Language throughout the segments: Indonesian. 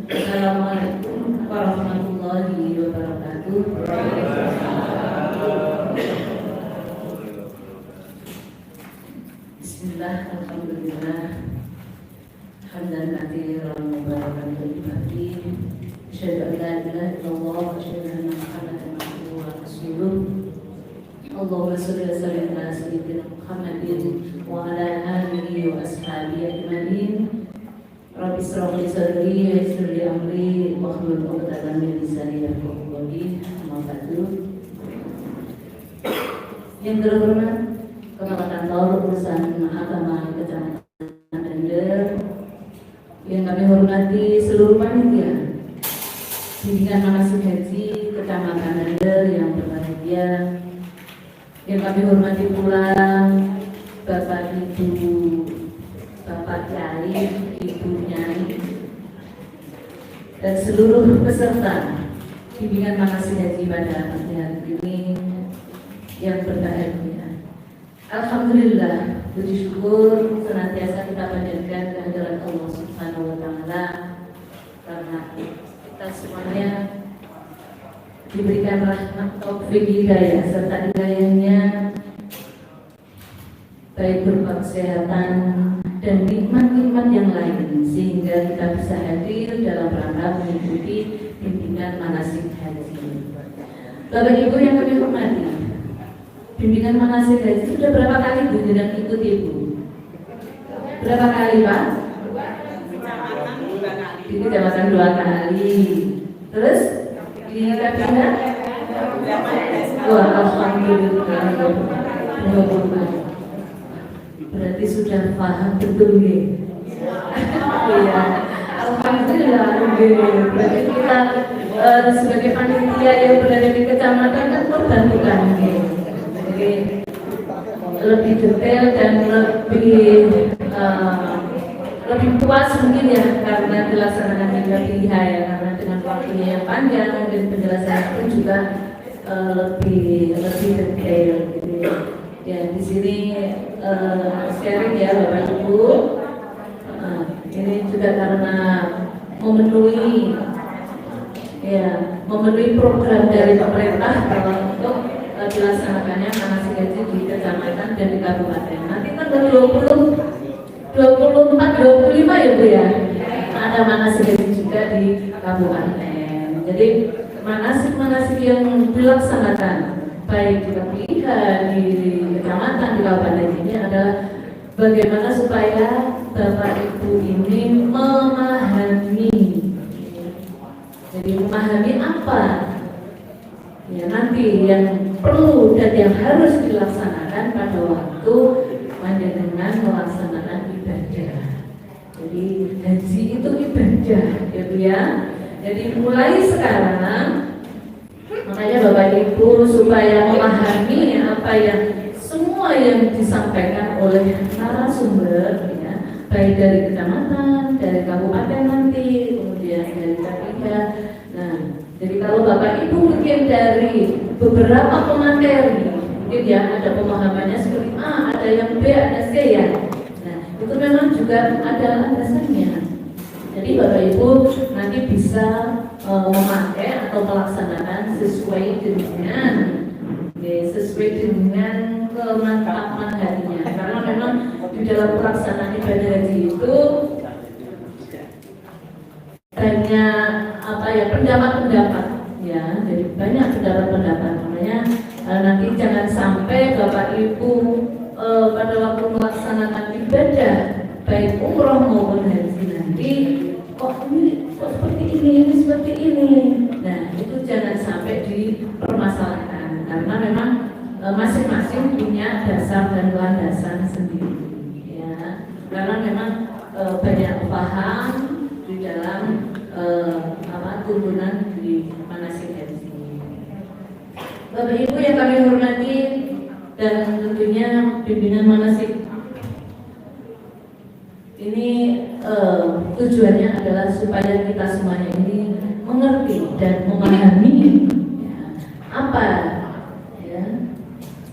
Assalamualaikum warahmatullahi wabarakatuh. Bismillah, alhamdulillah. Hamdan katsiran mubarakan thayyibin. Asyhadu an la ilaha illallah wa asyhadu anna Muhammadan abduhu wa rasuluh. Allahumma shalli wa sallim ala sayyidina Muhammadin wa ala alihi wa ashabihi ajmain. Rabbi shrah li sadri wa yassir li amri wahlul 'uqdatam min lisani yafqahu qawli. Amma ba'du. Yang terhormat Kepala Kantor Urusan Agama Kecamatan Dender, yang kami hormati seluruh panitia bimbingan manasik haji Kecamatan Dender yang berbahagia, yang kami hormati pula Bapak Ibu, Bapak Kiai, Ibu Nyai, dan seluruh peserta bimbingan manasik haji pada pagi hari ini yang berbahagia. Alhamdulillah, puji syukur senantiasa kita panjatkan kehadirat Allah Subhanahu wa Ta'ala, karena kita semuanya diberikan rahmat, taufik, hidayah serta hidayahnya, baik berupa kesehatan dan nikmat-nikmat yang lain, sehingga kita bisa hadir dalam rangka mengikuti bimbingan manasik haji. Bapak Ibu yang kami hormati, bimbingan manasik haji sudah berapa kali Bu tidak ikut Ibu? Berapa kali Pak? Di kecamatan 2 kali. Terus di KPH? Wah, alhamdulillah. Berarti sudah paham betul nih. Iya. Alhamdulillah. Berarti kita sebagai panitia yang berada di kecamatan kan membantukan nih. Jadi lebih detail dan lebih puas mungkin ya, karena dilaksanakan di KPIH ya, karena dengan waktunya yang panjang dan penjelasan pun juga lebih detail gitu ya. Ya di sini sharing ya Bapak Ibu, ini juga karena memenuhi program dari pemerintah kalau untuk dilaksanakannya manasik haji di kecamatan dan di kabupaten. Nanti kan 24, 25 ya Bu ya, ada manasik haji juga di kabupaten. Jadi manasik yang dilaksanakan baik di KPIH, di kecamatan, di kabupaten ini adalah bagaimana supaya Bapak Ibu ini memahami. Jadi memahami apa ya nanti yang perlu dan yang harus dilaksanakan pada waktu dengan melaksanakan ibadah. Jadi haji itu ibadah ya Bu ya. Jadi mulai sekarang, makanya Bapak Ibu supaya memahami apa yang semua yang disampaikan oleh narasumber ya, baik dari kecamatan, dari kabupaten nanti, kemudian dari KPIH. Nah, jadi kalau Bapak Ibu mungkin dari beberapa pemateri, mungkin ya ada pemahamannya seperti A, ada yang B, ada C ya. Nah, itu memang juga ada landasannya. Jadi Bapak Ibu nanti bisa memakai atau melaksanakan sesuai dengan kemantapan hatinya, karena memang di dalam pelaksanaan ibadah haji itu banyak pendapat-pendapat ya, jadi banyak pendapat-pendapat. Makanya nanti jangan sampai Bapak Ibu pada waktu melaksanakan ibadah baik umroh maupun haji nanti kok seperti ini. Nah, itu jangan sampai dipermasalahkan, karena memang masing-masing punya dasar dan landasan sendiri ya. Karena memang banyak paham di dalam turunan di manasik haji. Bapak Ibu yang kami hormati, dan tentunya pimpinan manasik ini tujuannya adalah supaya kita semuanya ini mengerti dan memahami ya, apa ya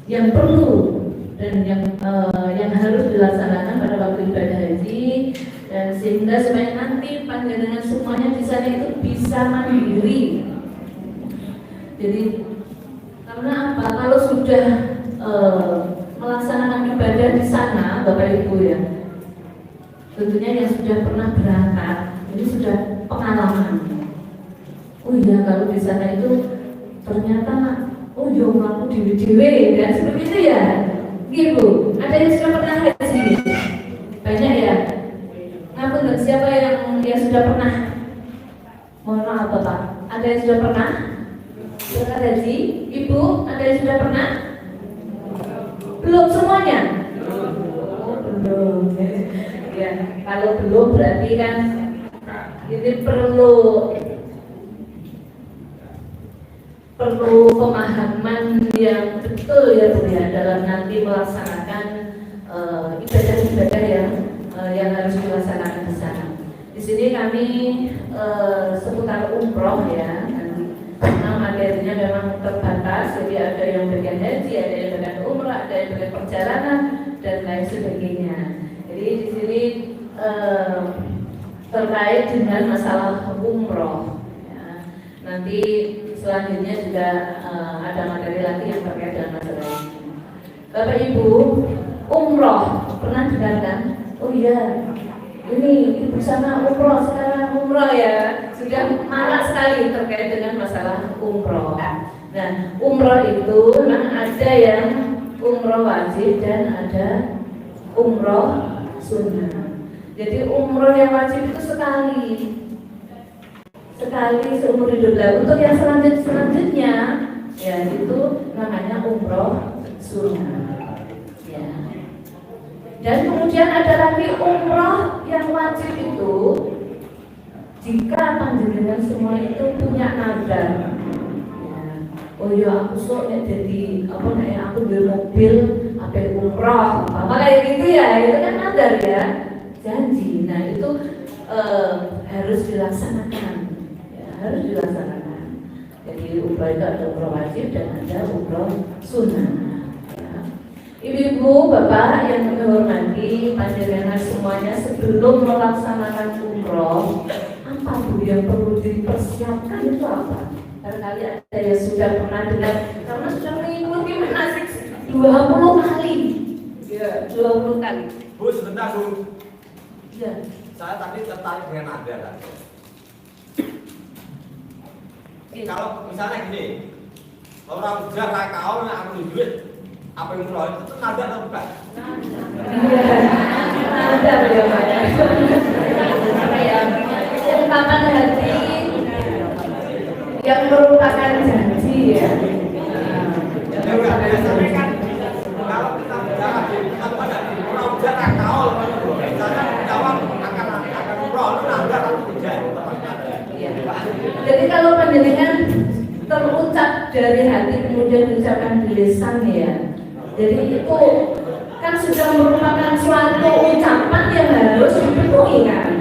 yang perlu dan yang harus dilaksanakan pada waktu ibadah haji, dan sehingga supaya nanti panjenengan semuanya di sana itu bisa mandiri. Jadi karena apa? Kalau sudah melaksanakan ibadah di sana, Bapak Ibu ya, tentunya yang sudah pernah berangkat, ini sudah pengalaman. Oh iya, kalau di sana itu ternyata, oh iya, aku dewe-dewe, dan seperti itu ya. Gitu. Ada yang sudah pernah haji? Banyak ya. Ngapunten, siapa yang sudah pernah? Mohon maaf Bapak. Ada yang sudah pernah berangkat haji? Ibu, ada yang sudah pernah? Belum semuanya? Belum. Ya, kalau belum berarti kan ini perlu pemahaman yang betul ya Bu ya dalam nanti melaksanakan ibadah-ibadah yang harus dilaksanakan di sana. Di sini kami seputar umroh ya, karena materinya memang terbatas, jadi ada yang bagian haji, ada yang bagian umroh, ada yang bagian perjalanan dan lain sebagainya. Jadi di sini terkait dengan masalah umroh. Ya. Nanti selanjutnya juga ada materi lagi yang terkait dengan masalah ini. Bapak Ibu, umroh pernah dengar kan? Oh iya, ini bersama umroh, sekarang umroh ya, sudah marak sekali terkait dengan masalah umroh. Nah, umroh itu memang ada yang umroh wajib dan ada umroh sunnah. Jadi umroh yang wajib itu sekali seumur hidup. Untuk yang selanjutnya ya itu namanya umroh sunnah ya. Dan kemudian ada lagi umroh yang wajib itu jika panjenengan semua itu punya nadar ya. Oh ya aku sok jadi apa namanya, aku beli mobil apa umroh apa kayak gitu ya, itu kan nadar ya, janji. Nah itu harus dilaksanakan. Harus dilaksanakan. Jadi umroh itu ada umroh wajib dan ada umroh sunnah. Ya. Ibu-ibu, bapak yang kami hormati, panjenengan semuanya, sebelum melaksanakan umroh, apa Bu yang perlu dipersiapkan itu apa? Barangkali ada yang sudah pernah dengar, karena sudah mengikuti manasik 20 kali. Ya, 20 kali. Bu, sebentar Bu. Ya. Saya tadi tertarik dengan Anda kan. Kalau misalnya gini, orang udah kayak kau yang aku duit, apa yang umroh itu nada atau bukan? Nada ya Pak ya. Ungkapan hati yang merupakan janji ya. Biasanya kan kalau kita bicara di ada orang udah kayak kau, misalnya jawab akan umroh itu nada atau tidak? Jadi kalau panjenengan terucap dari hati kemudian diucapkan di lisan ya, jadi itu kan sudah merupakan suatu ucapan yang harus dipenuhi kan,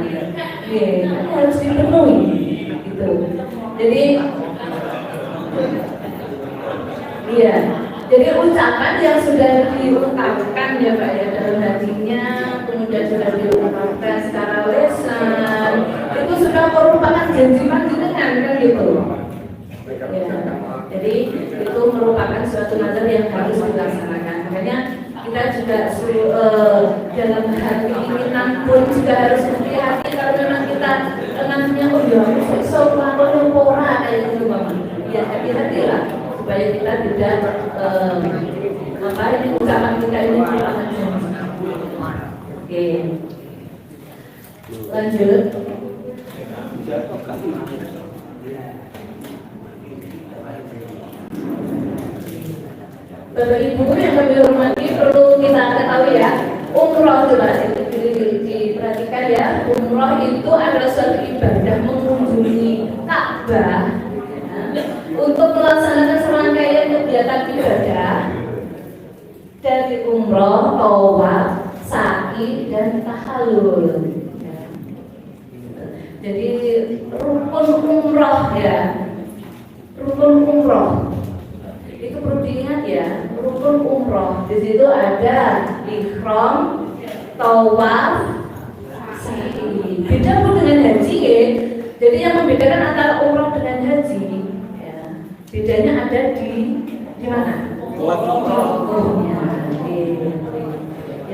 harus dipenuhi gitu. Jadi iya, jadi ucapan yang sudah diungkapkan ya Pak ya dalam hatinya, kemudian sudah diungkapkan secara lisan, itu sudah merupakan janji panjenengan kan gitu. Ya, jadi itu merupakan suatu nazar yang harus dilaksanakan. Makanya kita juga dalam hati ini pun juga harus hati-hati kalau memang kita nantinya oh ya bisa melakukan pora kayak gitu Bapak. Ya hati-hati lah supaya kita tidak apa ini ucapan kita ini merupakan janji. Oke, lanjut. Bapak Ibu yang kami hormati, perlu kita ketahui ya, umroh coba diperhatikan ya, umroh itu adalah suatu ibadah mengunjungi Ka'bah untuk melaksanakan serangkaian kegiatan ibadah dari umroh, tawaf, sa'i dan tahallul. Jadi rukun umroh ya, rukun umroh itu perlu diingat ya, rukun umroh. Di situ ada ihram, tawaf, sa'i. beda pun dengan haji ya. Jadi yang membedakan antara umroh dengan haji ya, bedanya ada di mana? Waktunya.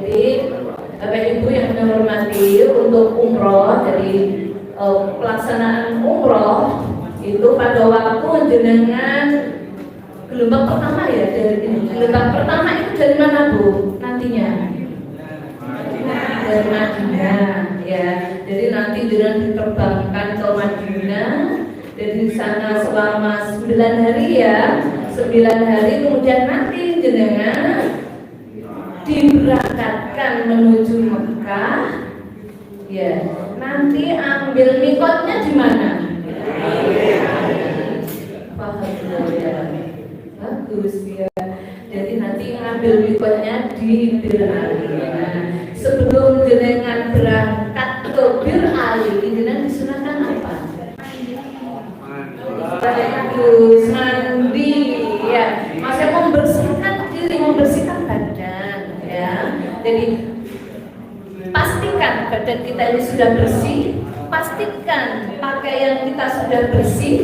Jadi Bapak Ibu yang menghormati, untuk umroh, jadi pelaksanaan umroh itu pada waktu jenengan gelombang pertama ya, dari gelombang pertama itu dari mana Bu nantinya? Dari Madinah ya. Jadi nanti jenengan diterbangkan ke Madinah, dari sana selama 9 hari ya, 9 hari, kemudian nanti jenengan diberangkatkan menuju Mekah ya. Nanti ambil mikotnya di mana? Bagus ya. Jadi nanti ngambil mikotnya di Bir Ali. Nah, sebelum jenengan berangkat ke Bir Ali, jenengan disunahkan apa? Bagus, mandi ya. Maksudnya membersihkan diri, membersihkan badan ya. Jadi pastikan badan kita ini sudah bersih, pastikan pakaian kita sudah bersih,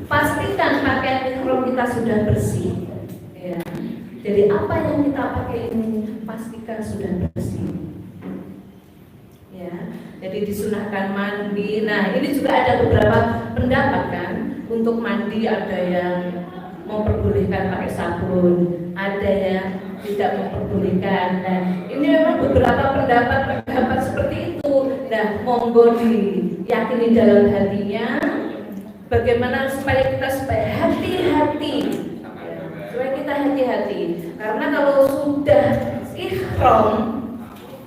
pastikan pakaian ihram kita sudah bersih ya. Jadi apa yang kita pakai ini pastikan sudah bersih ya. Jadi disunahkan mandi. Nah ini juga ada beberapa pendapat kan. Untuk mandi ada yang memperbolehkan pakai sabun, ada yang tidak memperbolehkan. Nah ini memang beberapa pendapat seperti itu. Nah monggo diyakini dalam hatinya, bagaimana supaya kita hati-hati, supaya kita hati-hati. Karena kalau sudah ihram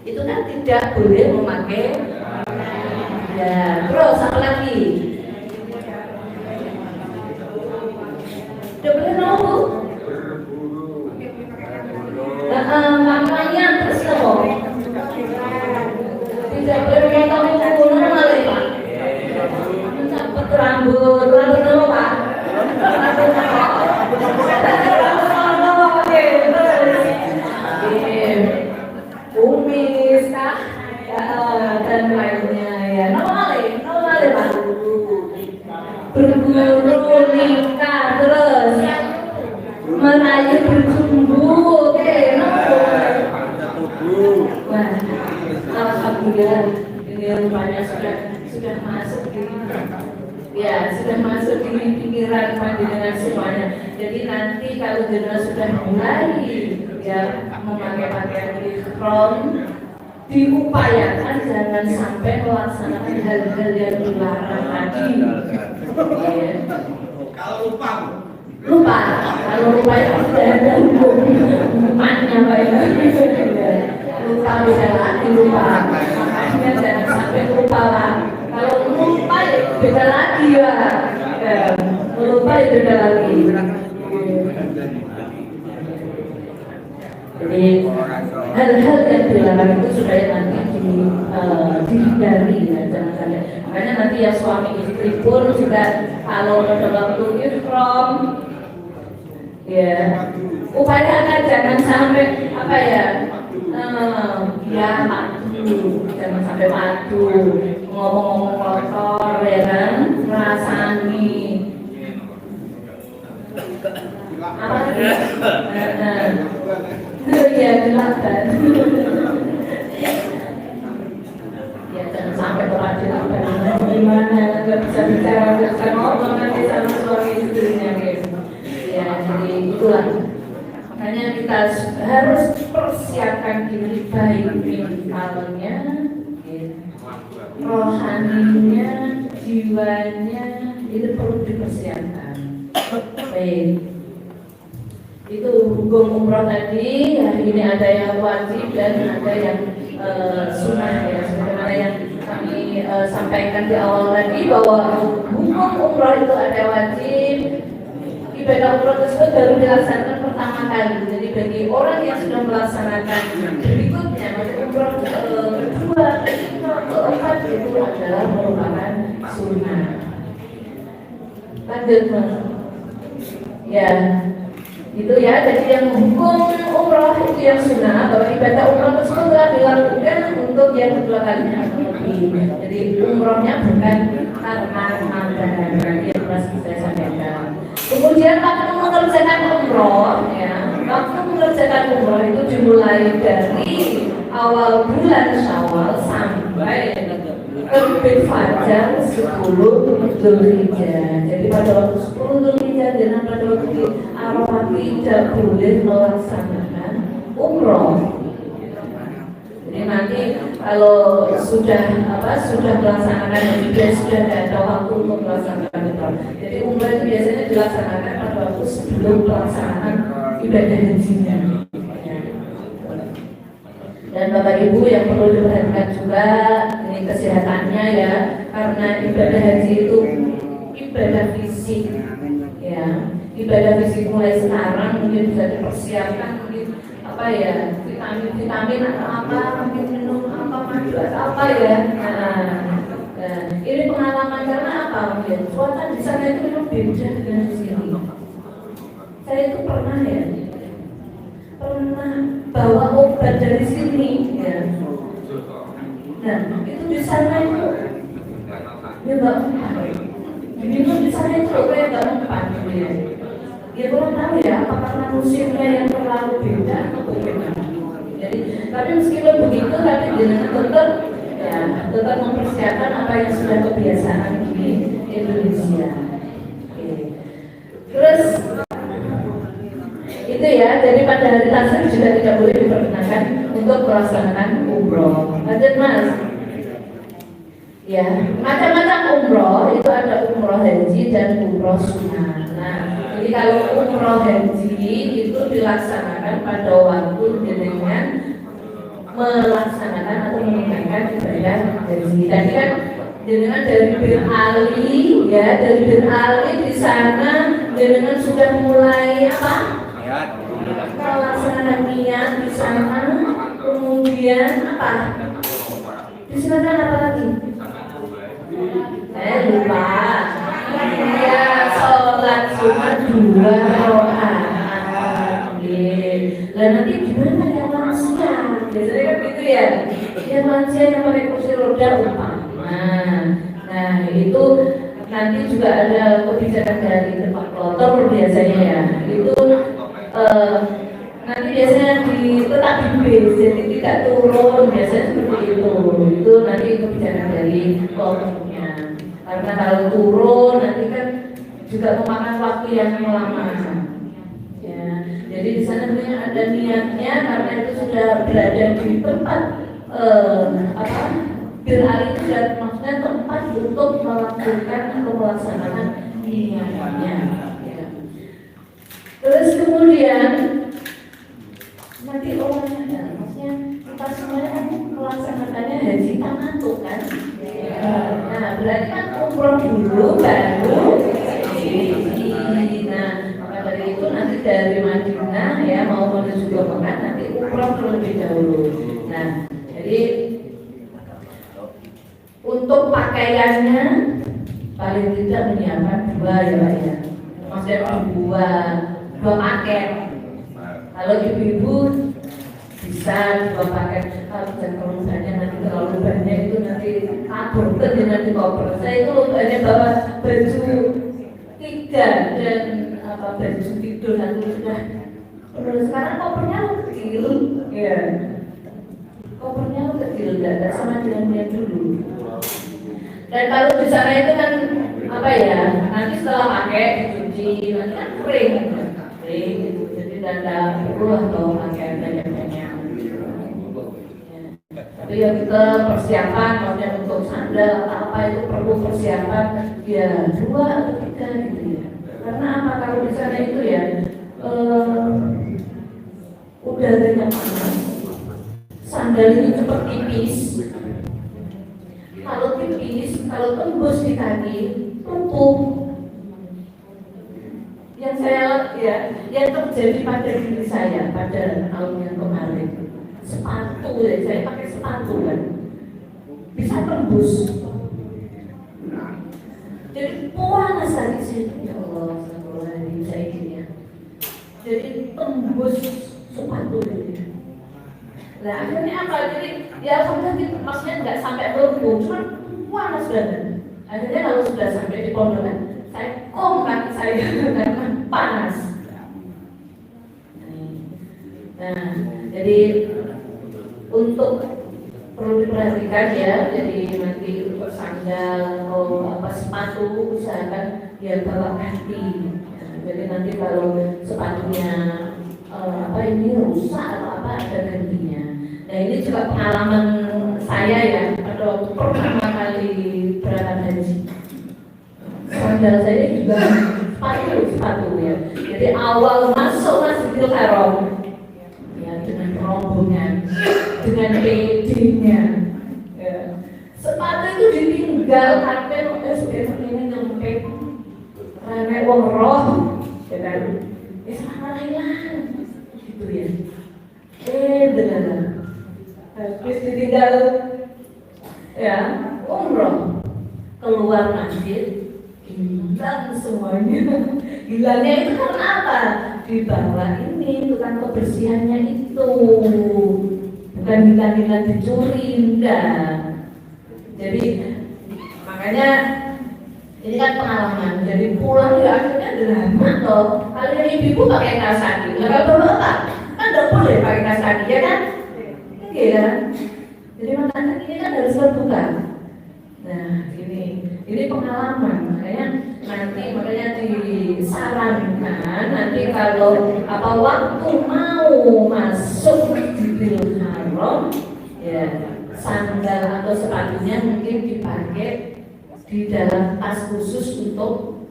itu kan tidak boleh memakai ya. Terus apa lagi? Tidak boleh nunggu. Makanya terus loh. Tidak boleh potong kuno malah Pak. Mencabut rambut dulu Pak. Kumis kah? Dan lainnya ya. Normal Pak. Berburu nikah terus merayu bersumbu, oke, wah, alhamdulillah ini rupanya sudah masuk di pikiran panjenengan semuanya. Jadi nanti kalau jenengan sudah mulai ya memakai pakaian ihram, diupayakan jangan sampai melaksanakan hal-hal yang dilarang tadi. Kalau lupa kalau lupa ya sudah ada hukumannya Pak ya. Lupa bisa lagi lupa, makanya jangan sampai lupa lah. Kalau lupa ya beda lagi ya, lupa ya beda lagi. Jadi hal-hal yang dilarang itu supaya nanti dihindari ya, jangan sampai. Makanya nanti ya suami istri pun juga kalau pada waktu ihram ya upayakan jangan sampai apa ya, ya madu, jangan sampai madu, ngomong-ngomong kotor ya kan, ngerasani apa ya jelaskan ya jangan sampai berada gimana nggak bisa bicara, nggak bisa ngomong nanti sama suami istrinya gitu ya. Jadi itulah makanya kita harus persiapkan diri baik mentalnya, rohaninya, jiwanya itu perlu dipersiapkan. Baik, itu hukum umroh tadi. Hari ini ada yang wajib dan ada yang sunnah ya, sebagaimana yang kami sampaikan di awal tadi bahwa hukum umroh itu ada wajib. Ibadah umroh tersebut baru dilaksanakan pertama kali. Jadi bagi orang yang sudah melaksanakan berikutnya, umroh kedua, ketiga, keempat itu adalah merupakan sunnah. Lanjut Mas. Ya, Itu ya, jadi yang hukum umroh itu yang sunnah, bahwa ibadah umroh tersebut telah dilakukan untuk yang kedua kalinya atau lebih. Jadi umrohnya bukan karena manfaat yang masih saya sampaikan. Kemudian waktu mengerjakan umroh, ya, waktu mengerjakan umroh itu dimulai dari awal bulan Syawal sampai terbit fajar 10 Dzulhijjah. Jadi pada waktu 10 Dzulhijjah dan pada waktu di Arafah tidak boleh melaksanakan umroh. Jadi nanti kalau sudah melaksanakan dan sudah ada waktu untuk melaksanakan umroh. Jadi umroh itu biasanya dilaksanakan pada waktu sebelum pelaksanaan ibadah hajinya. Dan Bapak Ibu yang perlu diperhatikan juga ini kesehatannya ya, karena ibadah haji itu ibadah fisik ya, ibadah fisik mulai sekarang mungkin bisa dipersiapkan mungkin apa ya, vitamin atau apa, mungkin minum apa madu atau apa ya. Nah, ini pengalaman karena apa mungkin suasana di sana itu memang beda dengan di sini. Saya itu pernah bawa obat dari sini ya. Nah itu di sana itu ya Mbak, minum di sana itu kayak nggak mempan ya. Ya kurang tahu ya apakah manusianya yang terlalu beda atau bagaimana. Jadi tapi meskipun begitu tapi dengan tetap mempersiapkan apa yang sudah kebiasaan di Indonesia. Terus itu ya, jadi pada hari tasyrik juga tidak boleh diperkenankan untuk melaksanakan umroh. Lanjut Mas. Ya, macam-macam umroh itu ada umroh haji dan umroh sunnah. Nah, jadi kalau umroh haji itu dilaksanakan pada waktu dengan melaksanakan atau menunaikan ibadah haji. Tadi kan dengan dari bin Ali ya, dari bin Ali di sana dengan sudah mulai apa? Melaksanakan niat di sana, kemudian apa? Disilakan apa lagi? Saya lupa. Ya, sholat Jumat 2 rakaat. Dan nanti gimana ya lansia? Biasanya kan gitu ya. Ya lansia yang pakai kursi roda umpama. Nah itu nanti juga ada kebijakan dari tempat kloter biasanya ya. Itu nanti biasanya tetap di base, jadi tidak turun biasanya seperti itu. Itu nanti kebijakan dari kloternya. Karena kalau turun nanti kan juga memakan waktu yang lama. Ya, jadi di sana sebenarnya ada niatnya karena itu sudah berada di tempat Bir Ali itu sudah maksudnya tempat untuk melakukan atau melaksanakan niatnya. Terus kemudian nanti orangnya maksudnya kita semuanya kan melaksanakannya haji tamattu kan. Nah berarti kan umroh dulu baru haji. Nah maka dari itu nanti dari Madinah ya mau menuju ke Mekah nanti umroh terlebih dahulu. Nah jadi untuk pakaiannya paling tidak menyiapkan 2 ya Pak ya. Maksudnya 2 paket. Kalau ibu-ibu bisa 2 paket. Kalau jangan banyak nanti terlalu banyak itu nanti kabur dengan di koper. Saya itu hanya bawa baju 3 dan baju tidur nanti sudah. Terus sekarang kopernya kecil, ya. Kopernya kecil, tidak sama dengan yang dulu. Dan kalau di sana itu kan apa ya? Nanti setelah pakai dicuci, nanti kan kering gitu. Jadi tidak perlu atau pakai banyak-banyak. Tapi ya kita persiapan, maksudnya untuk sandal apa itu perlu persiapan ya 2 atau 3 gitu ya. Karena apa kalau di sana itu ya udaranya panas, sandal ini cepat tipis. Kalau tipis, kalau tembus di kaki, tumpuk. Yang terjadi pada diri saya pada tahun yang kemarin, sepatu ya, saya pakai sepatu kan, bisa tembus. Jadi panas tadi saya, ya Allah, saya gini ya. jadi tembus sepatu gitu. Nah akhirnya apa? Jadi ya alhamdulillah maksudnya nggak sampai melumpuh, cuma panas banget. Akhirnya kalau sudah sampai di pondokan, saya kaki saya karena panas. Nah, jadi untuk perlu diperhatikan ya, jadi nanti untuk sandal atau apa sepatu usahakan ya bawa ganti. Jadi nanti kalau sepatunya apa ini rusak atau apa ada gantinya. Nah ini juga pengalaman saya ya pada waktu pertama kali berangkat haji. Sandal saya juga sepatu ya. Jadi awal masuk Masjidil Haram ya dengan rombongan, dengan PD-nya. Ya. Sepatu itu ditinggal karena ini nyempet karena wong roh, ya kan? Sama hilang, gitu ya. Benar. Habis ditinggal, ya, umroh keluar masjid, hilang semuanya. Hilangnya itu karena apa? Dibawa ini tukang kebersihannya itu, bukan hilang-hilang dicuri, enggak. Jadi makanya ini kan pengalaman, jadi pulang ya akhirnya drama toh. Kalau ibu pakai kaos kaki, kalau bapak kan nggak boleh pakai kaos kaki ya kan? Iya. Jadi makanya ini kan harus terbuka. Nah ini pengalaman, makanya disarankan nanti kalau apa waktu mau masuk Masjidil Haram, ya sandal atau sepatunya mungkin dipakai di dalam tas khusus untuk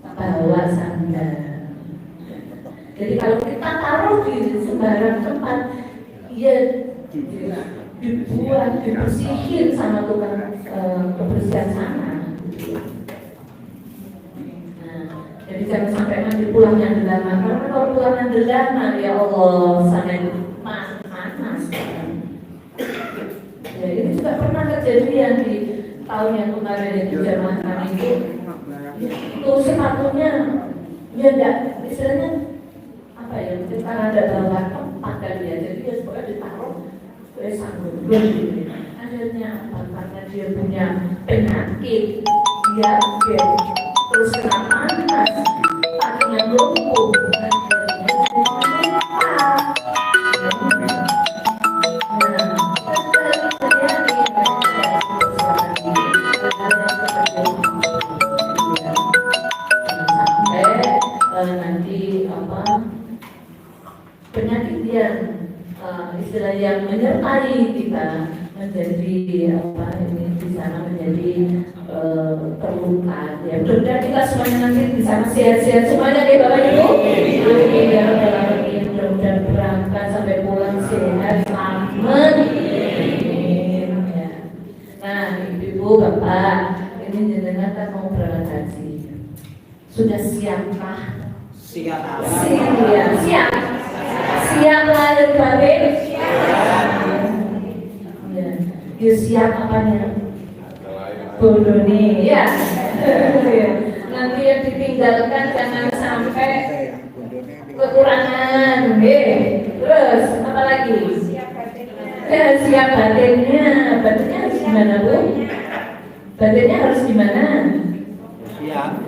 bawa sandal. Jadi kalau kita taruh di sembarang tempat, ya dibuat, dibersihin sama tukang kebersihan sana. Nah, jadi jangan sampai nanti pulangnya delama. Karena kalau pulangnya delama, ya Allah, sana itu panas. Ya ini juga pernah kejadian di tahun yang kemarin itu zaman kami itu sepatunya ya enggak istilahnya apa ya mungkin karena ada bawa tempat kali ya jadi ya sebenarnya ditaruh sanggup akhirnya apa karena dia punya penyakit dia terus kena panas kakinya lumpuh nanti apa penyakit yang istilah yang menyertai kita menjadi apa ini di sana menjadi terluka ya mudah-mudahan kita semuanya nanti di sana sehat-sehat semuanya deh Bapak Ibu amin ya rabbal alamin mudah-mudahan berangkat sampai pulang sehat selamat ya. Nah Ibu Bapak ini jenengan kan mau berangkat haji sudah siapkah? Siap lahir batin? Ya siap apanya? Bodoni ya. Nanti yang ditinggalkan jangan sampai kekurangan. Terus apa lagi? Ya siap batinnya. Batinnya harus gimana Bu? Batinnya harus gimana? Siap.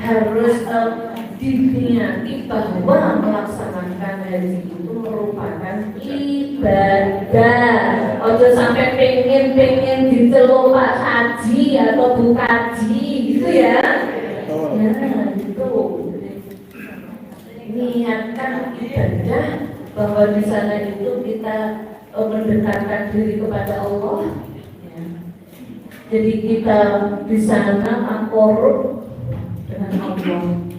Harus diniati bahwa melaksanakan haji itu merupakan ibadah. Ojo sampai pengen diceluk Pak Haji atau Bu Kaji gitu ya. Ya gitu. Niatkan ibadah bahwa di sana itu kita mendekatkan diri kepada Allah. Ya. Jadi kita di sana takorup dengan Allah.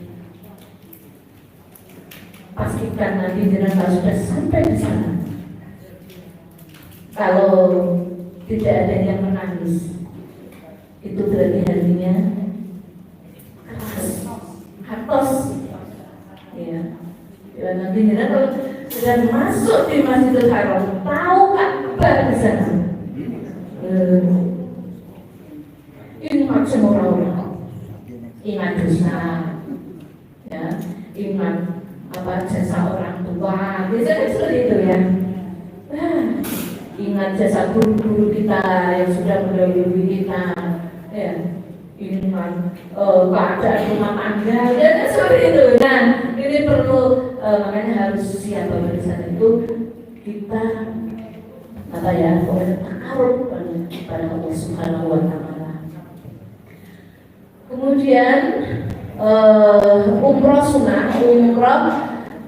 Pastikan nanti jenazah sudah sampai di sana. Kalau tidak ada yang menangis, itu berarti hatinya keras, hatos. Ya, nanti jenazah kalau sudah masuk di Masjidil Haram, tahu kabar di sana. Ingat semua orang. Ingat dosa, ya, ingat jasa orang tua, biasanya seperti itu ya. Ingat jasa guru-guru kita yang sudah mendahului kita, ya. Ingat keadaan rumah tangga, ya seperti itu. Nah, ini perlu makanya harus siap pada saat itu kita takarub pada Allah Subhanahu wa Ta'ala. Kemudian umroh sunnah,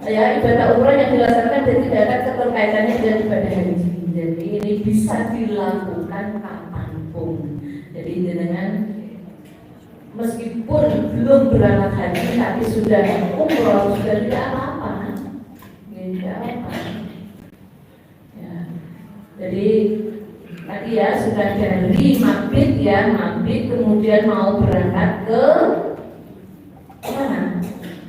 ya ibadah umroh yang dilaksanakan dan tidak ada keterkaitannya dengan ibadah haji. Jadi ini bisa dilakukan kapanpun. Jadi dengan meskipun belum berangkat haji tapi sudah umroh sudah tidak apa-apa, tidak apa. Ya. Jadi tadi ya sudah dari mabit kemudian mau berangkat ke mana?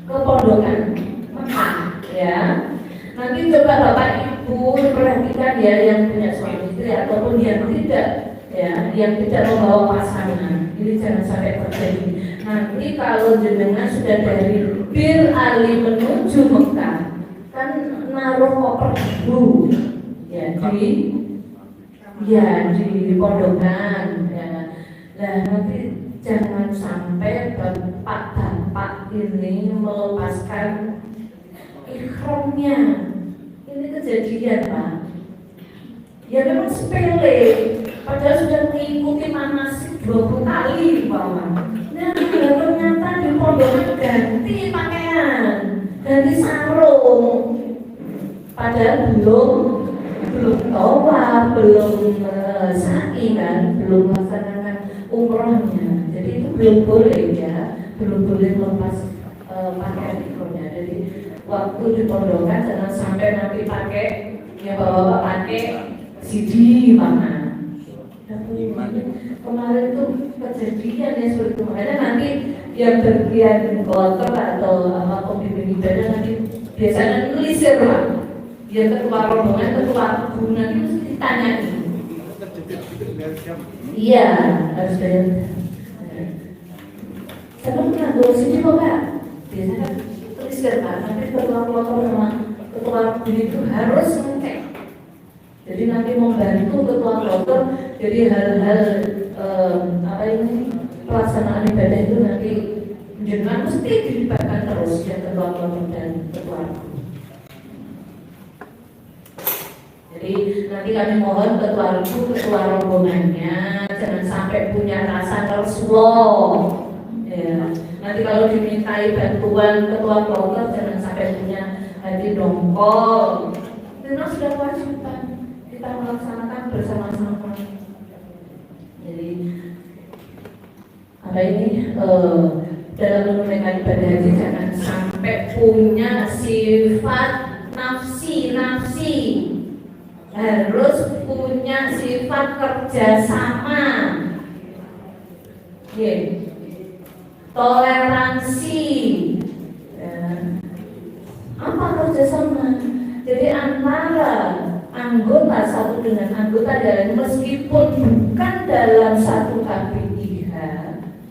Ke pondokan Mekah ya. Nanti coba Bapak Ibu perhatikan ya yang punya suami istri ataupun yang tidak ya, yang tidak membawa pasangan. Ini jangan sampai terjadi. Nanti kalau jenengan sudah dari Bir Ali menuju Mekah, kan naruh koper dulu ya di pondokan ya. Nah nanti jangan sampai bapak ini melepaskan ikhramnya. Ini kejadian Pak. Ya memang sepele, padahal sudah mengikuti manasik 20 kali Bapak. Nah ternyata di pondokan ganti pakaian, ganti sarung, padahal belum tawaf, belum sa'i kan, belum melaksanakan umrohnya. Jadi itu belum boleh ya, belum boleh melepas pakaian ikhramnya. Jadi waktu di pondokan jangan sampai nanti pakai ya bapak pakai CD mana. Kemarin itu kejadian ya seperti itu. Makanya nanti yang bagian kloter atau pembimbing ibadah nanti biasanya nulis ya Pak. Dia ketua rombongan, ketua guru nanti mesti ditanyain. Iya, harus bayar. Saya pernah bawa sini kok Pak. Biasanya kan tulis ya Pak. Nanti ketua kloter sama ketua guru itu harus ngecek. Jadi nanti membantu ketua kloter. Jadi hal-hal pelaksanaan ibadah itu nanti jangan mesti dilibatkan terus ya ketua kloter dan ketua guru. Jadi nanti kami mohon ketua rombongannya jangan sampai punya rasa tersulo. Ya. Nanti kalau dimintai bantuan ketua kloter jangan sampai punya hati dongkol. Karena sudah kewajiban kita melaksanakan bersama-sama. Jadi dalam menunaikan ibadah haji jangan sampai punya sifat nafsi. Harus punya sifat kerjasama, toleransi. Apa kerjasama? Jadi antara anggota satu dengan anggota lain meskipun bukan dalam satu KPIH,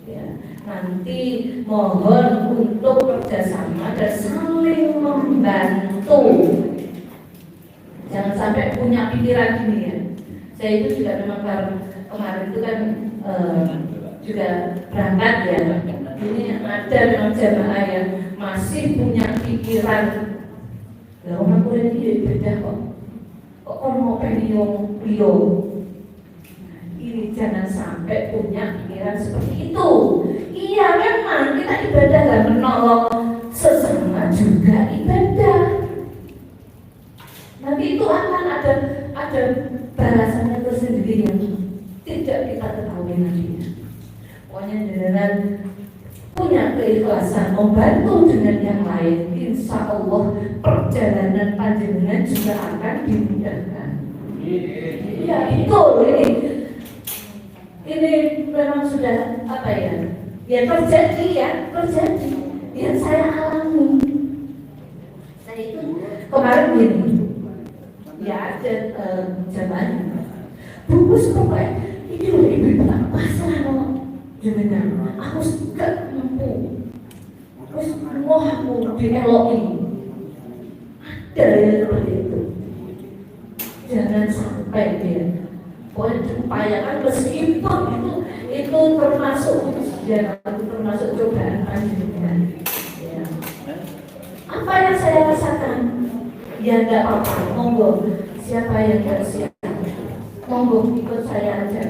ya, nanti mohon untuk kerjasama dan saling membantu. Jangan sampai punya pikiran gini ya. Saya itu juga memang kemarin itu kan juga berangkat ya. Ini ada memang jamaah yang masih punya pikiran. Lah orang kuliah ini beda kok. Kok mau pengen Rio. Ini jangan sampai punya pikiran seperti itu. Iya memang kita ibadah dan menolong sesama juga ibadah. Nanti itu akan ada balasannya tersendiri yang tidak kita ketahui nantinya. Pokoknya dengan punya keikhlasan membantu dengan yang lain, insya Allah perjalanan panjenengan juga akan dimudahkan. Ya itu ini memang sudah ya terjadi yang saya alami. Saya itu kemarin gini. Ya ada jawabannya. Bungkus pokoknya ini loh ibu tak pasrah loh. Jangan aku gak mampu. Terus dieloki. Ada yang seperti itu. Jangan sampai dia. Pokoknya diupayakan meskipun itu termasuk ujian, itu termasuk cobaan panjenengan. Ya. Apa yang saya rasakan? Ya enggak apa-apa, monggo. Siapa yang enggak siap? Monggo ikut saya aja.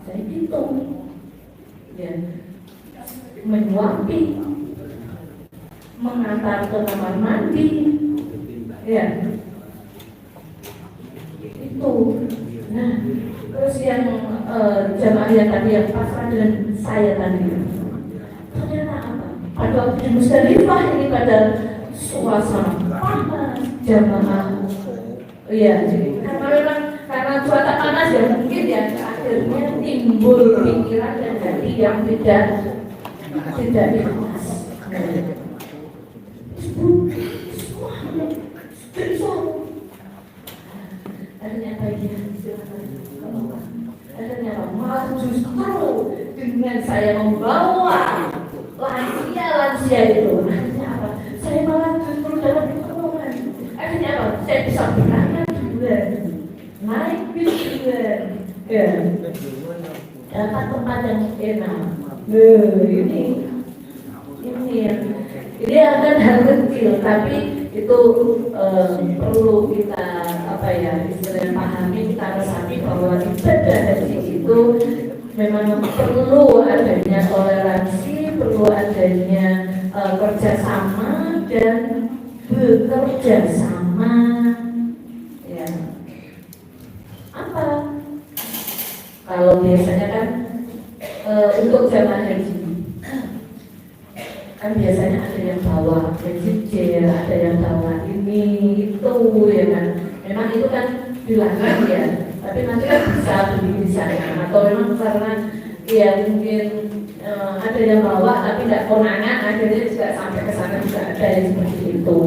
Saya hitung. Ya. Menyuapi, mengantar ke kamar mandi, ya itu. Nah, terus yang jamaah yang tadi yang pasrah dengan saya tadi, ternyata apa? Pada waktu di Musdalifah ini pada suasana panas jamaah, ya. Karena cuaca panas ya mungkin ya akhirnya timbul pikiran dan hati yang tidak ikhlas. Ternyata dia ternyata malah justru dengan saya membawa lansia itu, akhirnya apa? Saya malah justru dalam pertemuan. Akhirnya apa? Saya bisa berangkat juga, naik bis juga, ya, dapat tempat yang enak. Ini akan hal kecil, tapi itu perlu kita istilahnya pahami, kita resapi bahwa ibadah haji itu memang perlu adanya toleransi, perlu adanya kerjasama dan bekerja sama. Ya. Apa? Kalau biasanya kan untuk jamaah haji kan biasanya ada yang bawa jejer, ada yang bawa ini itu, ya kan. Memang itu kan dilarang ya, tapi nanti kan bisa beli di sana, atau memang karena ya mungkin ada yang bawa tapi tidak konangan, akhirnya juga sampai ke sana juga ada yang seperti itu.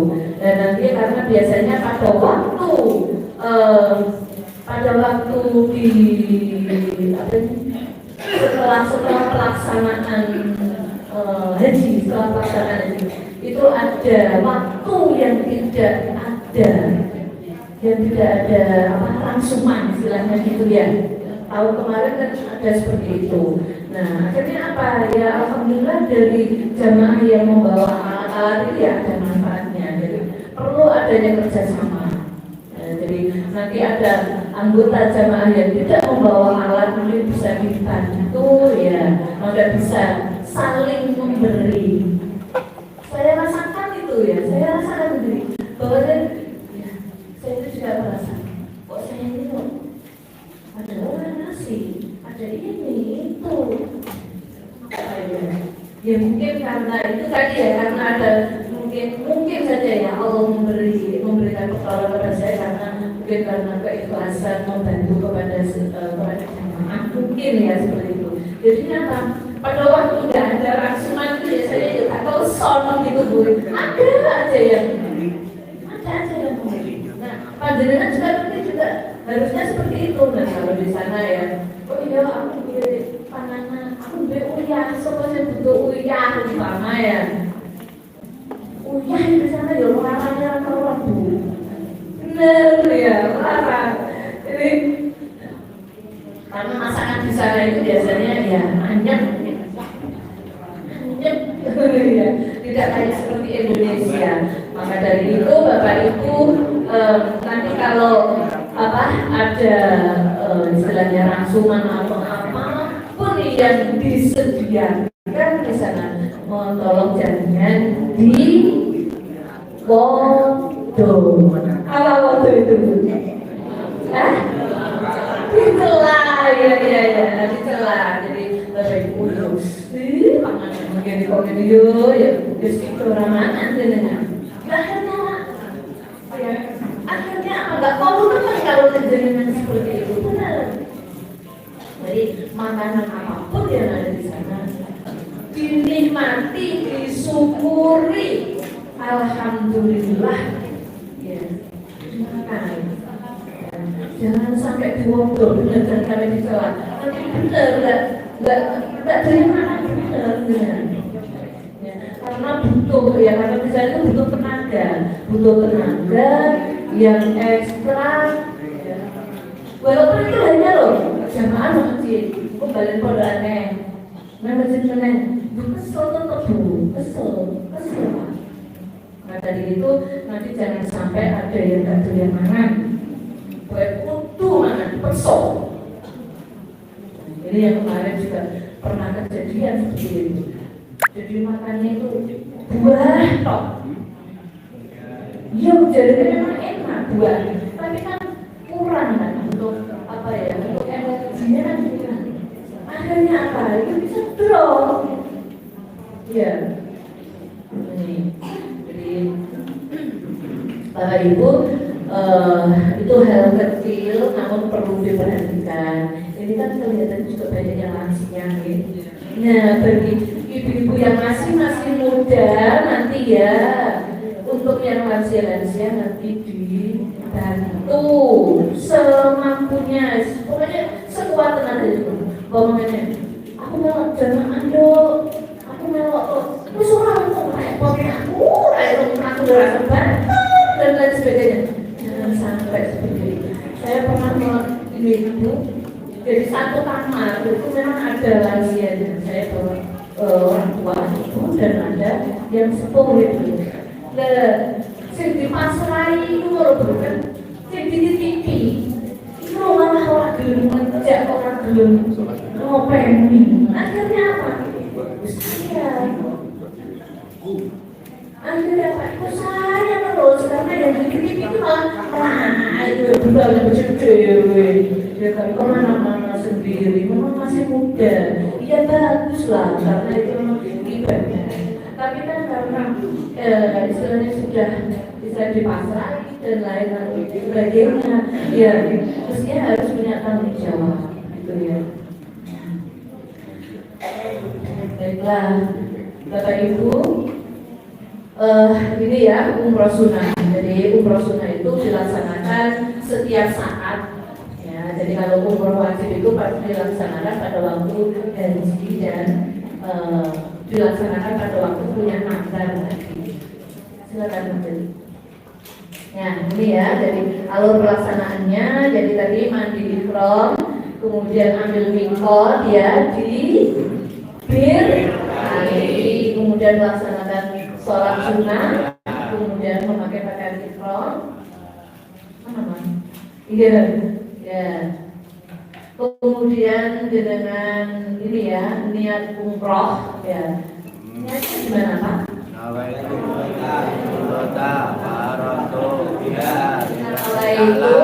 Dan nanti karena biasanya pada waktu setelah pelaksanaan haji, setelah pelaksanaan haji itu ada waktu yang tidak ada rangsuman istilahnya gitu ya. Tahun kemarin kan ada seperti itu. Nah akhirnya apa ya, alhamdulillah dari jamaah yang membawa alat-alat itu ya ada manfaatnya. Jadi perlu adanya kerjasama. Jadi nanti ada anggota jamaah yang tidak membawa alat, mungkin bisa dibantu ya, maka bisa saling memberi. Saya rasakan itu ya, bahwa saya itu juga merasa, kok saya ini loh, ada orang ngasih, ada ini, itu. Ya mungkin karena itu tadi ya, karena ada mungkin saja ya Allah memberikan pertolongan kepada saya karena keikhlasan membantu kepada jemaah, mungkin ya seperti itu. Jadi apa? Pada waktu tidak ada rangsuman itu ya saya juga atau sono gitu Bu, ada aja yang nah panjenengan juga nanti juga harusnya seperti itu. Nah kalau di sana ya, oh iya aku beli panganan, aku beli uyah, soalnya butuh uyah umpama ya. Uyah di sana ya larangnya orang Bu, bener ya larang. Jadi karena masakan di sana itu biasanya ya anyep, ya, tidak kayak seperti Indonesia. Maka dari itu Bapak Ibu nanti kalau ada istilahnya rangsuman atau apapun yang disediakan di sana, tolong jangan dibodoh. Apa bodoh itu? Dicela, ya dicela. Jadi Bapak Ibu mungkin komen yo ya itu ramalan dengan akhirnya agak korupan kalau terjadi seperti itu, benar. Jadi makanan apapun yang ada di sana dinikmati, disyukuri, alhamdulillah ya, makan. Jangan sampai diwodol dengan kami dicela. Nanti benar enggak terima benar. Ya, karena butuh butuh ya, karena di sana itu butuh tenaga yang ekstra. Ya. Walaupun itu hanya loh jamaah masjid, balik pada aneh, masjid aneh, kesel tetap bu, kesel. Nah dari itu nanti jangan sampai ada yang tak doyan mangan, kudu mangan, pesok. Ini yang kemarin juga pernah kejadian seperti itu. Jadi makannya itu buah tok. Ya jadi memang enak buah, tapi kan kurang kan untuk apa ya, untuk energinya kan kurang. Akhirnya apa? Itu bisa drop. Ya. Ini. Jadi Bapak Ibu, itu hal kecil namun perlu diperhatikan. Ini kan kelihatan juga banyak yang lansia gitu. Nah, bagi ibu-ibu yang masih muda nanti ya, untuk yang lansia nanti dibantu semampunya, pokoknya sekuat tenaga itu. Ngomongnya, aku melok jamaah dok, aku melok, terus orang kok repotnya aku berasa banget dan lain sebagainya. Jangan sampai seperti itu. Saya pernah melok ibu. Jadi satu kamar itu memang ada lansianya. Saya bawa orang tua itu dan ada yang sepuh itu. Sing dipasrai itu kan, sing di TV itu malah orang gelem ngejak, orang gelem ngopeni. Akhirnya apa? Akhirnya apa? Itu saya terus karena yang di TV itu malah itu budaya bercedek. Ya kan kemana-mana sendiri, memang masih muda. Ya bagus lah, karena itu memang ibadah. Tapi kan karena istilahnya sudah bisa dipasrah dan lain-lain sebagainya, ya mestinya harus punya tanggung jawab, gitu ya. Baiklah, Bapak Ibu, ini ya umroh sunnah. Jadi umroh sunnah itu dilaksanakan setiap saat. Jadi kalau umroh wajib itu pasti dilaksanakan pada waktu haji dan dilaksanakan pada waktu punya nakar tadi. Silakan menteri. Ya ini ya, jadi alur pelaksanaannya. Jadi tadi mandi ihram, kemudian ambil mikot ya di bir kali, kemudian melaksanakan sholat sunnah, kemudian memakai pakaian ihram. Mana? Iya. Ya. Kemudian dengan ini ya, niat umroh ya. Niatnya gimana Pak? Nawaitu umrata faratu biha. Nawaitu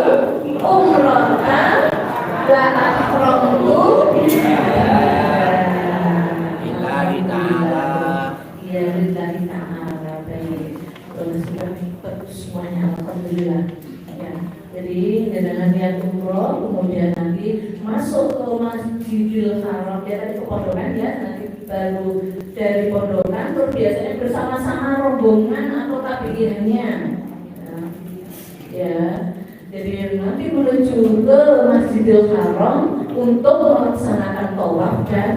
umrata wa akramtu Lillahi ta'ala. Iya, lillahi ta'ala. Baik. Terus semuanya alhamdulillah. Ya. Jadi dengan niat umroh, kemudian nanti masuk ke Masjidil Haram, ya tadi ke pondokan ya, nanti baru dari pondokan, terus biasanya bersama-sama rombongan atau tabiinnya, ya. Jadi nanti menuju ke Masjidil Haram untuk melaksanakan tawaf dan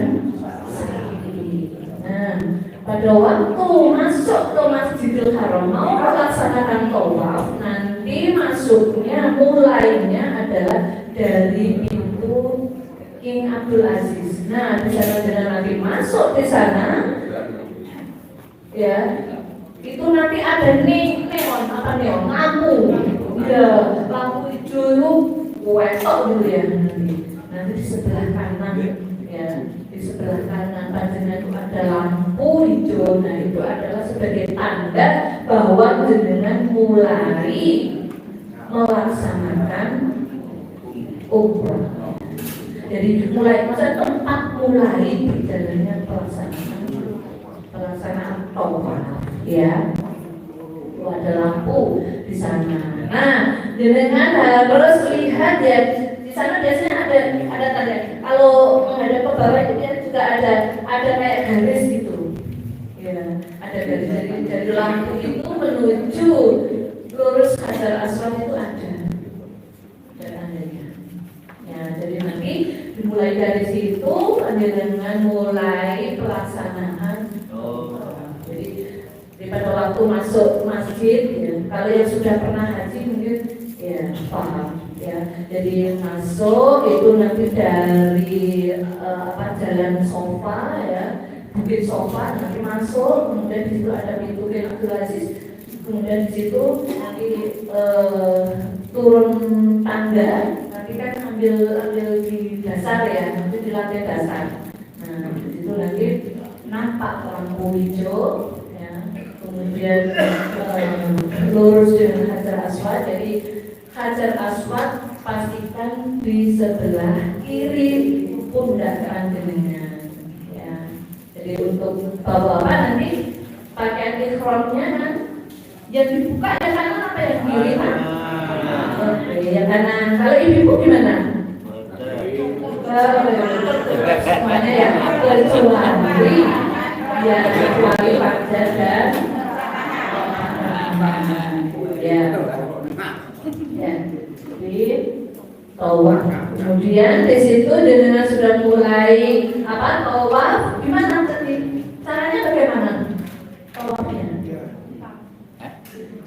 sa'i. Nah, pada waktu masuk ke Masjidil Haram mau melaksanakan tawaf, nanti masuknya mulainya adalah dari pintu King Abdul Aziz. Nah, di sana nanti masuk di sana, ya, itu nanti ada neon lampu, ya, lampu hijau wetok dulu ya nanti di sebelah kanan, ya, di sebelah kanan panjenengan itu ada lampu hijau. Nah, itu adalah sebagai tanda bahwa jenengan mulai melaksanakan umroh. Jadi mulai masa tempat mulai berjalannya pelaksanaan tawaf, ya. Itu ada lampu di sana. Nah, jenengan harus lihat ya, di sana biasanya ada tanda. Kalau menghadap ke bawah itu ya juga ada kayak garis gitu. Ya, ada garis dari lampu itu menuju lurus Hajar Aswad itu ada tandanya. Ya, jadi nanti dimulai dari situ dengan mulai pelaksanaan. Jadi waktu masuk masjid ya, kalau yang sudah pernah haji mungkin ya paham ya. Jadi masuk itu nanti dari jalan sofa ya, bukit sofa nanti masuk, kemudian di situ ada pintu Abdul Aziz, kemudian di situ nanti turun tangga, nanti kan ambil di dasar ya, nanti di lantai dasar. Nah di situ nanti nampak lampu hijau ya, kemudian lurus dengan Hajar Aswad. Jadi Hajar Aswad pastikan di sebelah kiri pundak jenengan ya. Jadi untuk bapak nanti pakaian ikhramnya yang dibuka yang kanan apa yang kiri Pak? Oke, yang kanan. Kalau ibu gimana? Semuanya ya kecuali ya kecuali Fajar dan ya jadi tawaf. Kemudian di situ dengan sudah mulai tawaf, gimana tadi caranya bagaimana tawafnya?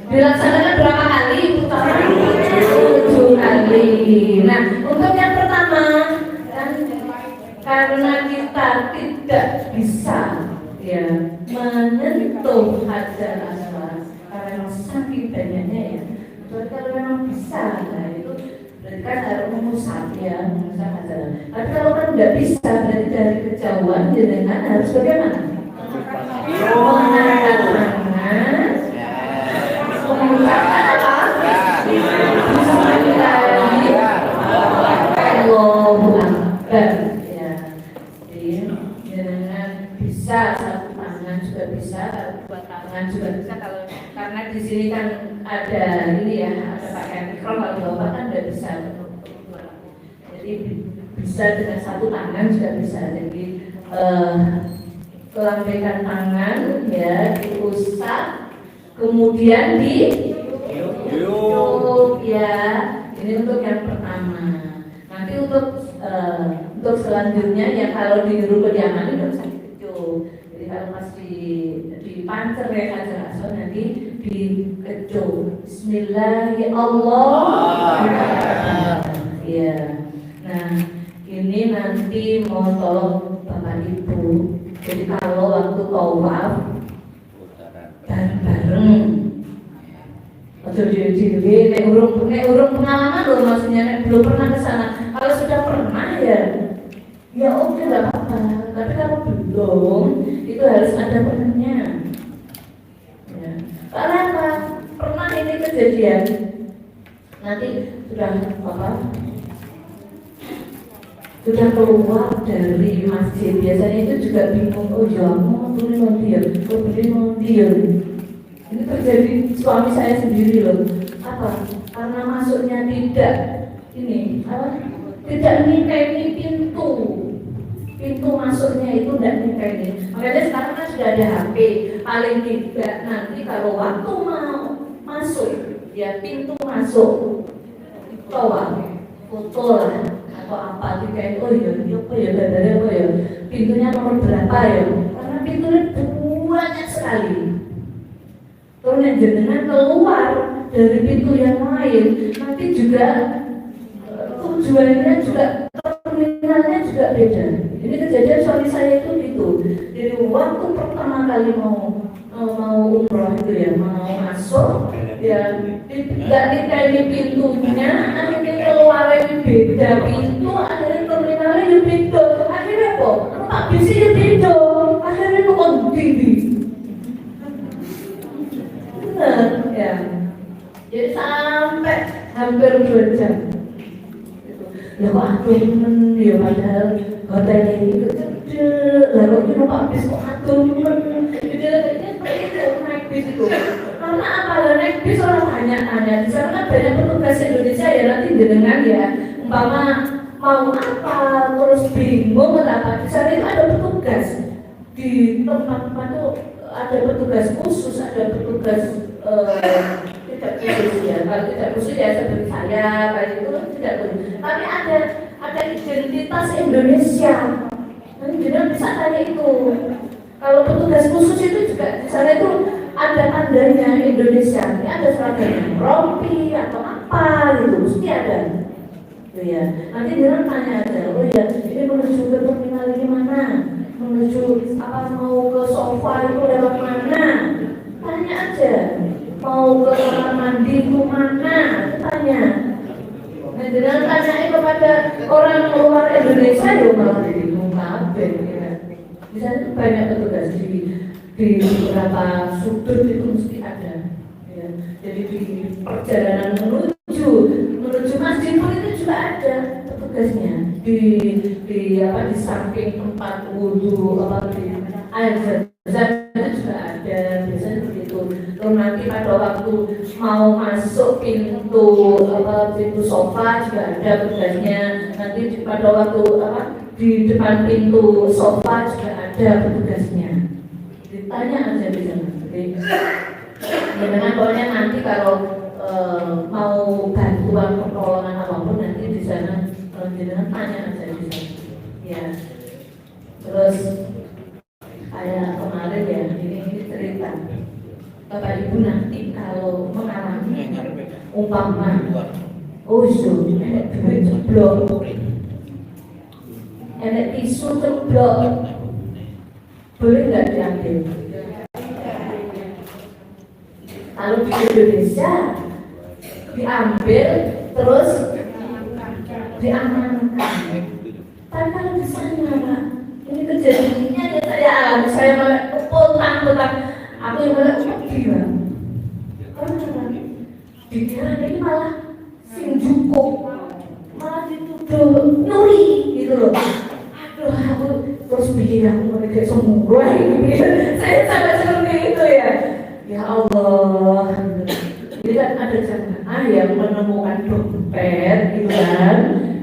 Dilaksanakan berapa kali? Utama 7 kali. Nah untuk yang pertama karena kita tidak bisa ya menyentuh Hajar Aswad karena saking banyaknya ya. Kalau memang bisa, nah itu berarti kan harus mengusap Hajar. Tapi kalau kan tidak bisa, berarti dari kejauhan jenengan harus bagaimana? Mengangkat tangan, mengucapkan apa? Allahu Akbar. Bisa satu tangan juga bisa, dua tangan juga bisa. Kalau karena di sini kan ada ini ya, ada pakaian ikhram, kalau bapak kan tidak bisa. Jadi bisa dengan satu tangan juga bisa. Jadi lambaikan tangan ya, diusap, kemudian ditiup ya. Ini untuk yang pertama. Nanti untuk selanjutnya ya kalau di rukun Yamani nggak usah dikecup. Jadi kalau masih dipancer ya Hajar Aswad nanti dikecup. Bismillahirrahmanirrahim. Ya. Nah ini nanti mau tolong Bapak Ibu. Jadi kalau waktu tawaf bareng-bareng. Atau diri nek urung pengalaman loh, maksudnya nek belum pernah ke sana. Kalau sudah pernah ya oke nggak apa-apa. Tapi kalau belum itu harus ada penuhnya. Ya. Karena apa? Pernah ini kejadian. Nanti sudah keluar dari masjid, biasanya itu juga bingung. Oh ya, mau turun mau dia. Ini terjadi suami saya sendiri loh. Apa? Karena masuknya tidak nikahi pintu masuknya itu tidak nikahi. Makanya sekarang kan sudah ada HP. Paling tidak nanti kalau waktu mau masuk ya pintu masuk tawaf foto lah atau apa dikain. Oh iya pintunya nomor berapa ya? Karena pintunya banyak sekali. Kalau jenengan keluar dari pintu yang lain, nanti juga tujuannya juga terminalnya juga beda. Ini kejadian suami saya itu gitu. Jadi waktu pertama kali mau umroh itu ya, mau masuk, ya tidak dikaini pintunya, akhirnya keluar beda pintu, akhirnya terminalnya beda. Akhirnya kok, tak bisa beda. Akhirnya kok tinggi. Ya, jadi sampai hampir 2 jam. Ya kok aduh ya padahal hotelnya itu cedek. Lalu itu numpak bis kok aduh naik bis itu. Karena apa? Naik bis orang hanya di sana kan banyak petugas Indonesia ya, nanti jenengan ya umpama mau apa terus bingung apa, di sana itu ada petugas di tempat-tempat itu, ada petugas khusus, ada petugas tidak khusus ya. Kalau tidak khusus ya seperti saya kayak itu tidak khusus. Tapi ada identitas Indonesia. Nanti jangan bisa tanya itu. Kalau petugas khusus itu juga di sana itu ada tandanya Indonesia, ini ada seragamnya rompi atau apa gitu, mesti ada. Ya, nanti dia tanya aja, oh ya, ini menuju ke terminal ini mana? Menuju apa mau ke sofa itu lewat mana? Tanya aja. Mau ke kamar mandi itu mana? Tanya. Nah, dengan tanya kepada orang luar Indonesia ya malah bingung kabeh ya. Di sana banyak petugas di beberapa sudut itu mesti ada. Ya. Jadi di perjalanan menuju masjid pun itu juga ada petugasnya di samping tempat wudhu di air zam-zam itu juga ada biasanya begitu. Terus nanti pada waktu mau masuk pintu sofa juga ada petugasnya. Nanti pada waktu di depan pintu sofa juga ada petugasnya. Ditanya aja di sana. Ya dengan pokoknya nanti kalau mau bantuan pertolongan apapun nanti di sana jangan tanya aja di sana. Ya. Terus kayak kemarin ya ini cerita Bapak Ibu nanti kalau mengalami umpama enek duit ceblok, enek tisu ceblok, boleh nggak diambil? Kalau di Indonesia diambil terus diamankan. Tapi kalau di sana Pak, ini kejadiannya saya alami, saya malah tentang aku yang malah gila. Karena dikira ini malah sing cukup, malah dituduh nyuri gitu loh. Aduh, aku terus bikin aku mereka semua ini. Saya sampai seperti itu ya. Ya Allah. Jadi kan ada jamaah yang menemukan dompet gitu kan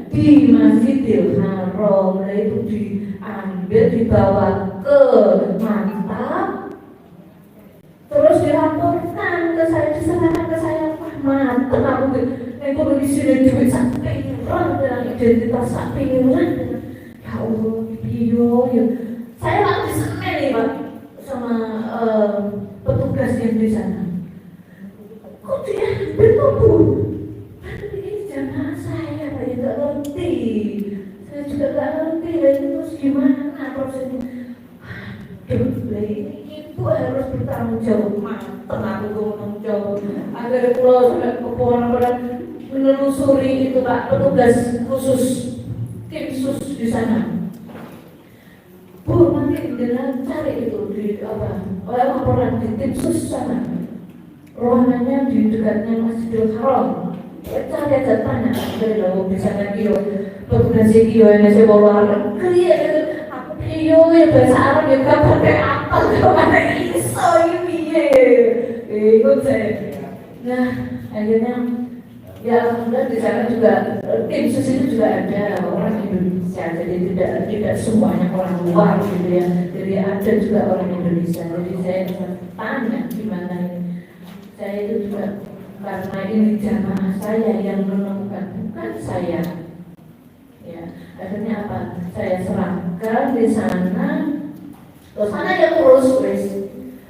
di Masjidil Haram, itu diambil dibawa ke Mantap, terus dilaporkan ke saya, diserahkan ke saya. Wah mantap, aku di sini duit sampai orang dengan identitas sampai orang. Ya Allah, ya. Saya waktu di sana nih Pak sama petugas yang di sana. Kok dia berkumpul? Aduh ini jamaah saya, Pak, ya nggak ngerti. Saya juga nggak ngerti, dan terus gimana prosesnya? Aduh, ini ibu harus bertanggung jawab. Mantap aku bertanggung jawab. Agar pulau sudah keponakan menelusuri itu Pak, petugas khusus, tim khusus di sana. Bu, nanti dengan cari itu di oleh laporan di tim khusus sana. Ruangannya di dekatnya Masjidil Haram. Cari aja tanya dari lalu di sana kio, petugas kio yang saya bawa negeri ya, aku kio ya bahasa Arab ya gak pakai apa kemana iso ini ya, ikut saya. Nah akhirnya ya alhamdulillah di sana juga tim khusus itu juga ada orang Indonesia, jadi tidak semuanya orang luar gitu ya, jadi ada juga orang Indonesia. Jadi saya tanya gimana ini. Saya itu juga karena ini jamaah saya yang menemukan, bukan saya. Ya, akhirnya apa? Saya serahkan di sana. Terus sana yang urus,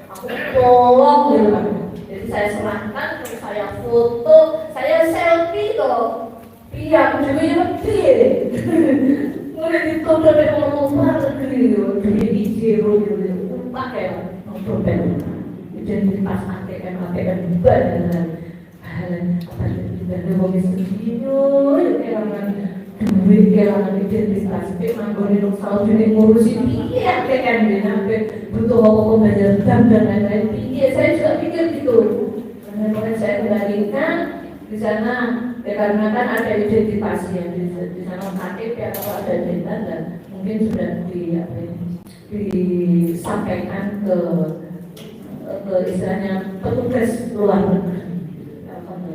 aku tolong gitu Pak. Jadi saya serahkan, terus saya foto, saya selfie loh. Iya, aku juga yang lebih. Mulai ditutup dari luar negeri gitu, dari zero gitu, pakai dompet. Identitas ATM banyak apa dari wong sedino kelangan duit kelangan identitas manggone nang saus ini ngurusin piye ATM sampai butuh apa bayar dan lain-lain piye. Saya juga pikir gitu. Karena saya kembalikan di sana karena kan ada identitas ya di sana KTP atau ada identitas dan mungkin sudah disampaikan ke istilahnya petugas luar negeri.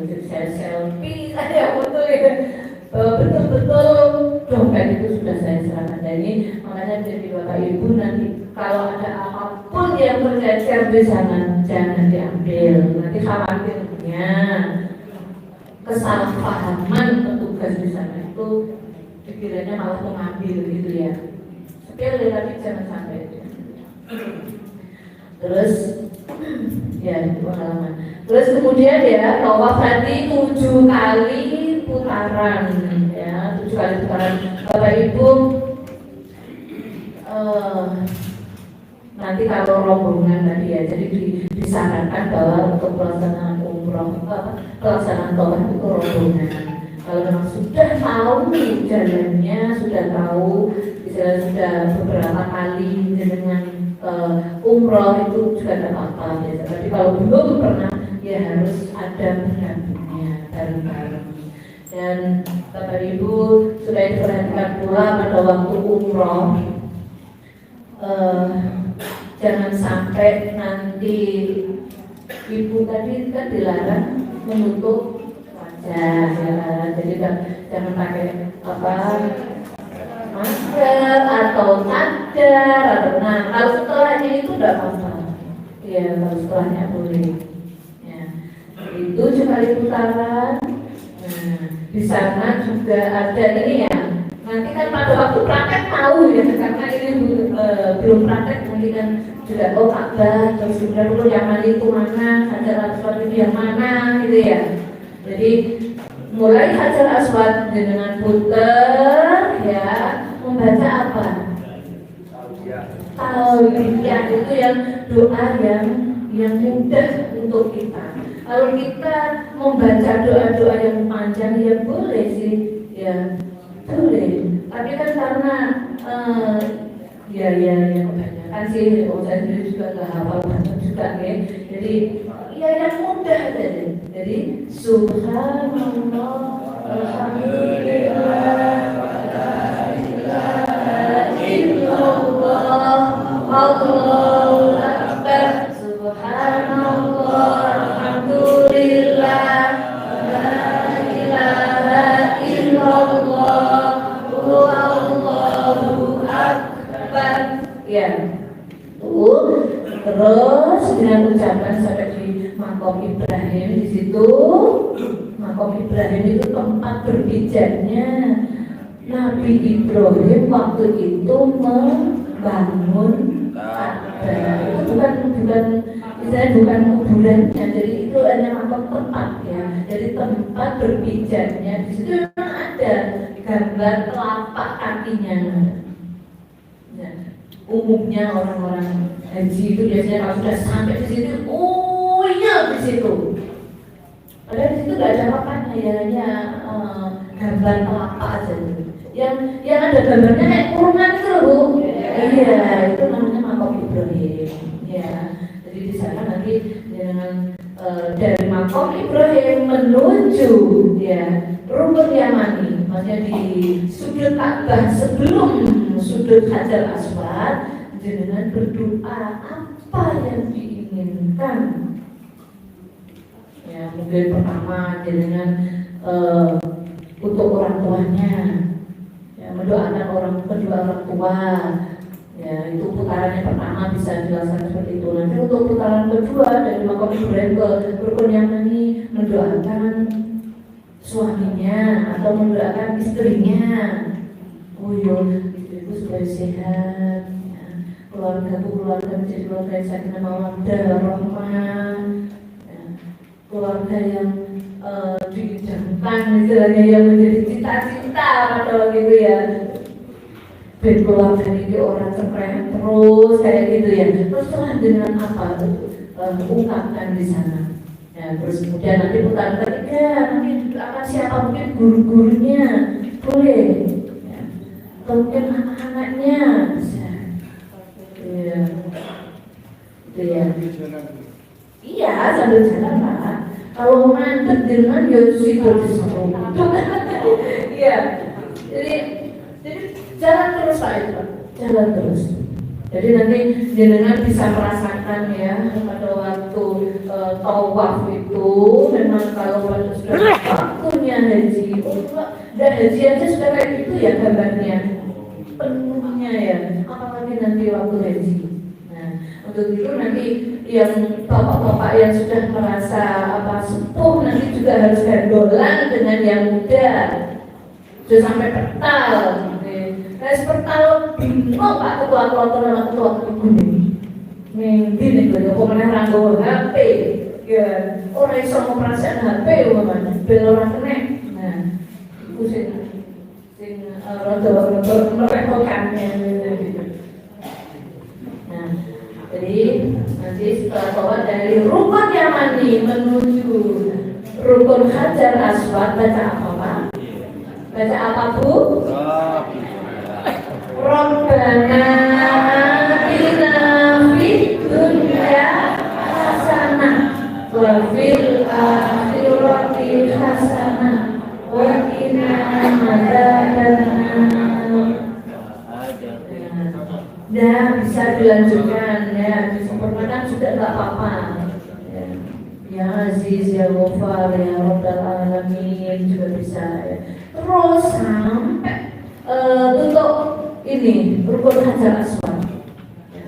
Jadi saya selfie, saya foto ya. Betul-betul dompet itu sudah saya serahkan. Dan ini makanya jadi Bapak Ibu nanti kalau ada apapun yang bergeser di sana jangan diambil. Nanti khawatirnya kesalahpahaman petugas di sana itu pikirannya malah mengambil gitu ya. Sepele tapi jangan sampai. Terus ya kemudian ya tawaf tadi 7 kali putaran ya, 7 kali putaran. Bapak Ibu nanti kalau rombongan tadi ya, jadi disarankan bahwa untuk pelaksanaan umroh, pelaksanaan tawaf itu rombongan. Kalau memang sudah tahu jalannya, sudah tahu, misalnya sudah beberapa kali dengan umroh itu juga tidak apa-apa biasa. Tapi kalau belum pernah, ya harus ada pendampingnya bareng-bareng. Dan Bapak Ibu sudah diperhatikan pula pada waktu umroh, jangan sampai nanti ibu tadi kan dilarang menutup wajah, ya. Jadi jangan pakai masker atau cadar atau kalau setelahnya itu tidak apa-apa. Ya, kalau setelahnya boleh. Ya. Itu juga putaran. Nah, di sana juga ada ini ya. Nanti kan pada waktu praktek tahu ya, karena ini belum praktek nanti kan juga Ka'bah, terus kemudian yang mana itu mana, Hajar Aswad itu yang mana gitu ya. Jadi mulai Hajar Aswad dengan puter ya, membaca apa? Talbiyah itu yang doa yang mudah untuk kita. Kalau kita membaca doa-doa yang panjang ya boleh sih ya, boleh. Tapi kan karena ya kebanyakan sih saya sendiri juga nggak hafal banget juga ya. Jadi ya yang mudah aja. Jadi Subhanallah, Alhamdulillah, la ilaha illallah, Allahu Akbar, Subhanallah, Alhamdulillah, la ilaha illallah, Allahu Akbar. Ya. Terus dengan ucapan sampai di Makom Ibrahim, di situ Makom Ibrahim itu tempat berpijarnya Nabi Ibrahim waktu itu membangun Ka'bah. Itu bukan kuburannya, jadi itu hanya makom tempat ya. Jadi tempat berpijarnya di situ memang ada gambar telapak kakinya. Ya. Umumnya orang-orang haji itu biasanya kalau sudah sampai di situ, di situ. Padahal di situ nggak ada apa-apanya ya, hanya gambar telapak aja. Yang ada gambarnya kayak kurungan itu loh, Bu. Iya, itu namanya Makom Ibrahim. Ya, jadi di sana nanti dengan dari Makom Ibrahim menuju ya Rukun Yamani, maksudnya di sudut Ka'bah sebelum sudut Hajar Aswad, dengan berdoa apa yang diinginkan. Ya, mungkin pertama dengan untuk orang tuanya, ya, mendoakan kedua orang tua. Ya, itu putaran yang pertama bisa dilaksanakan seperti itu. Nanti untuk putaran kedua dari Makom Ibrahim ke Rukun Yamani, mendoakan suaminya atau mendoakan istrinya. Istriku supaya sehat, ya. Keluarga menjadi keluarga yang sakinah mawaddah warahmah, ya. Keluarga yang diidamkan istilahnya, yang menjadi cita-cita pada gitu ya. Ben keluarga ini orang keren terus kayak gitu ya. Terus dengan apa? Ungkapkan di sana. Ya, terus kemudian nanti putaran ketiga, nanti akan siapa, mungkin guru-gurunya boleh, ya. Atau mungkin anak-anaknya bisa. Ya. Iya, sambil jalan Pak. Kalau mandek dengan Yosuito disuruh. Iya. Jadi jalan terus Pak itu, jalan terus. Jadi nanti jenengan bisa merasakan ya pada waktu tawaf itu, memang kalau pada sudah waktunya haji, dan haji aja sudah kayak gitu ya gambarnya penuhnya ya, apalagi nanti waktu haji. Nah, untuk itu nanti yang bapak-bapak yang sudah merasa sepuh nanti juga harus gandolan dengan yang muda, sudah sampai petal. Seperti bingung Pak ketua ketua ini. Mimpi nih gue, pemenang ranggo HP, Ya, orang iso ngoperasikan HP umpamanya, bel orang kena. Nah, itu sing rada merepotkan gitu. Nah, jadi nanti setelah sholat dari rukun Yamani menuju rukun Hajar Aswad, baca apa Pak? Baca apa Bu? Rabbana atina fid dunya hasanah wa fil akhirati hasanah wa qina adzabannar. Ya, bisa dilanjutkan ya, disempurnakan sudah nggak apa-apa. Ya Aziz, ya Ghafar, ya Rabbal Alamin juga bisa ya. Terus sampai untuk ini rukun Hajar Aswad. Ya,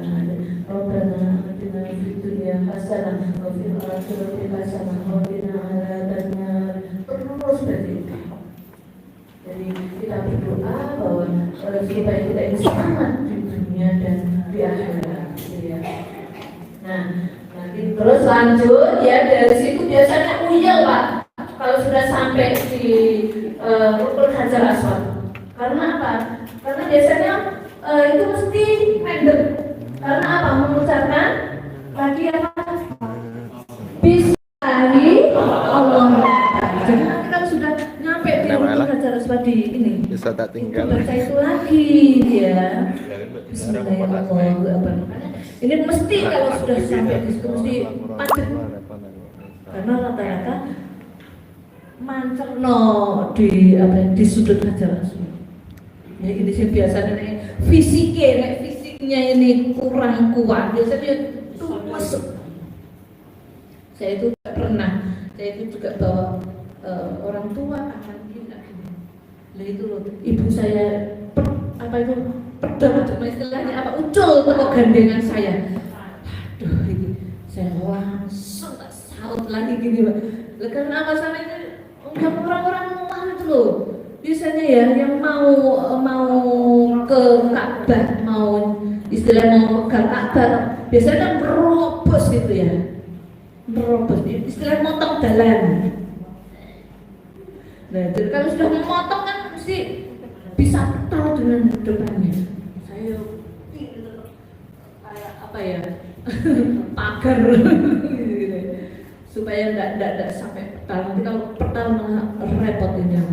Rabbana atina fid dunya hasanah wa fil akhirati hasanah wa qina adzabannar. Terus berarti. Jadi kita berdoa bahwa supaya kita ini selamat di dunia dan di akhirat. Ya. Nah, nanti terus lanjut ya, dari situ biasanya uyel Pak kalau sudah sampai di rukun Hajar Aswad. Karena apa? Karena biasanya itu mesti random. Karena apa? Mengucapkan lagi apa? Bismillahirrahmanirrahim. Jadi nanti kalau sudah nyampe di rukun Hajar Aswad di ini, bisa tak tinggal. baca itu lagi ya. Bismillahirrahmanirrahim. Ini mesti kalau sudah sampai di situ mesti padat. Karena rata-rata mancerno di sudut Hajar Aswad. Ya ini sih biasanya fisiknya ini kurang kuat. Biasanya itu masuk. Saya itu juga bawa orang tua akan kita. Nah itu loh, ibu saya pedang istilahnya apa ucul toko gandengan saya. Aduh ini saya langsung tak saut lagi gini Pak. Karena apa sana ini orang-orang luar itu loh. Biasanya ya yang mau ke Ka'bah, mau megang Ka'bah, biasanya merobos gitu ya. Merobos, istilah motong jalan. Nah, jadi kalau sudah memotong kan mesti bisa tahu dengan depannya. Saya kayak apa ya, pagar supaya tidak sampai petal. Nanti kalau petal malah repot ini.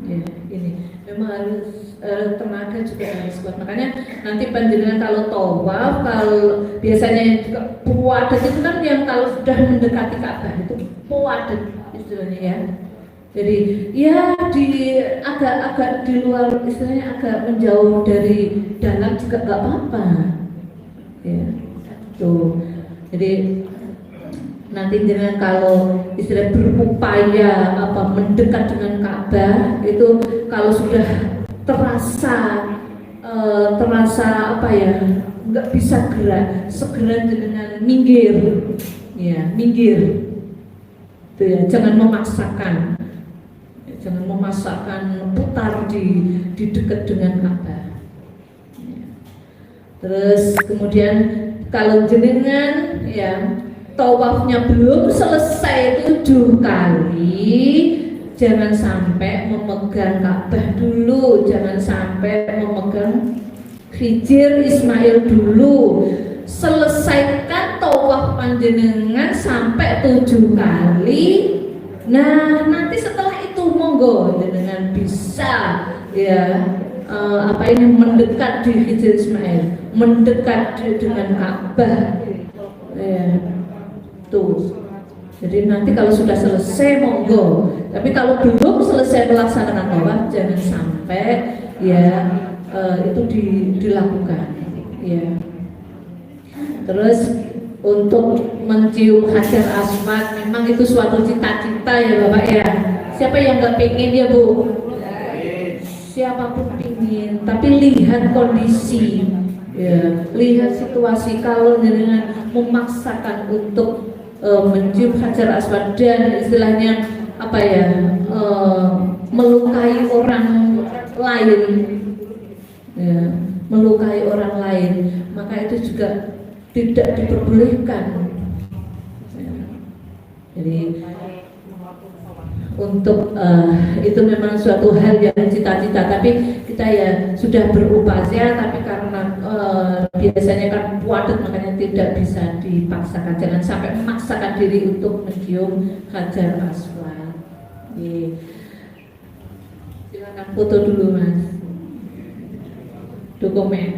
Ya, ini memang harus tenaga juga harus kuat. Makanya nanti panjenengan kalau tawaf, kalau biasanya juga puadat itu kan yang kalau sudah mendekati Ka'bah itu puadat istilahnya ya. Jadi ya agak di luar istilahnya agak menjauh dari dalam juga nggak apa-apa. Ya, tuh. Jadi nanti dengan kalau istilah berupaya mendekat dengan Ka'bah itu kalau sudah terasa nggak bisa gerak, segera dengan minggir itu ya, jangan memaksakan putar di dekat dengan Ka'bah ya. Terus kemudian kalau jenengan ya tawafnya belum selesai 7 kali, jangan sampai memegang Ka'bah dulu, jangan sampai memegang Hijir Ismail dulu. Selesaikan tawaf panjenengan sampai 7 kali. Nah, nanti setelah itu monggo jenengan bisa ya mendekat di Hijir Ismail, mendekat dengan Ka'bah. Ya. Tuh. Jadi nanti kalau sudah selesai monggo. Tapi kalau belum selesai melaksanakan tawaf jangan sampai ya itu dilakukan. Ya. Terus untuk mencium Hajar Aswad memang itu suatu cita-cita ya Bapak ya. Siapa yang nggak pengen ya Bu? Siapapun pengen. Tapi lihat kondisi. Ya, lihat situasi. Kalau dengan memaksakan untuk mencium Hajar Aswad dan istilahnya melukai orang lain ya, maka itu juga tidak diperbolehkan ya. Jadi untuk itu memang suatu hal yang cita-cita, tapi kita ya sudah berupaya, tapi karena biasanya kan padat, makanya tidak bisa dipaksakan. Jangan sampai memaksakan diri untuk mencium hajar aswad. Silakan foto dulu Mas, dokumen.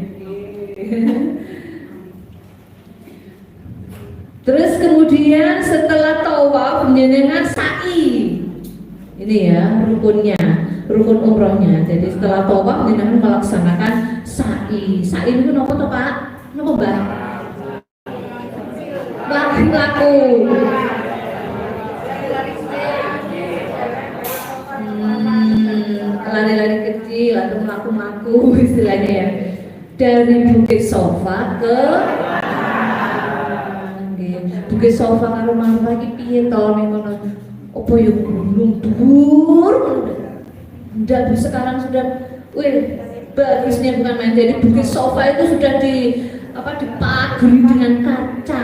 Terus kemudian setelah tawaf jenengan sa'i. Ini ya rukunnya, rukun umrohnya. Jadi setelah tawaf jenengan melaksanakan sa'i. Sa'i itu apa toh Pak? Napa Mbak? Laku-laku. Lari-lari kecil atau melaku-laku istilahnya ya. Dari Bukit Sofa ke Bukit Sofa karo Marwah iki piye to ning ngono? Apa yo gunung dhuwur ngono. Ndak sekarang sudah bagusnya bukan main. Jadi Bukit Sofa itu sudah dipagari dengan kaca.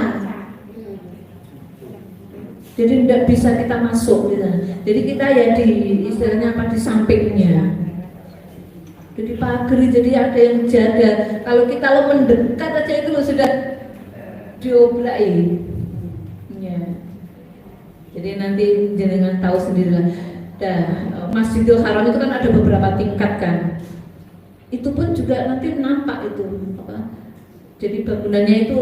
Jadi tidak bisa kita masuk gitu. Jadi kita ya di istilahnya di sampingnya. Jadi pagari, jadi ada yang jaga. Kalau kita lo mendekat aja itu sudah dioblai. Ya. Jadi nanti jenengan tahu sendiri lah. Masjidil Haram itu kan ada beberapa tingkat kan. Itu pun juga nanti nampak itu jadi bangunannya itu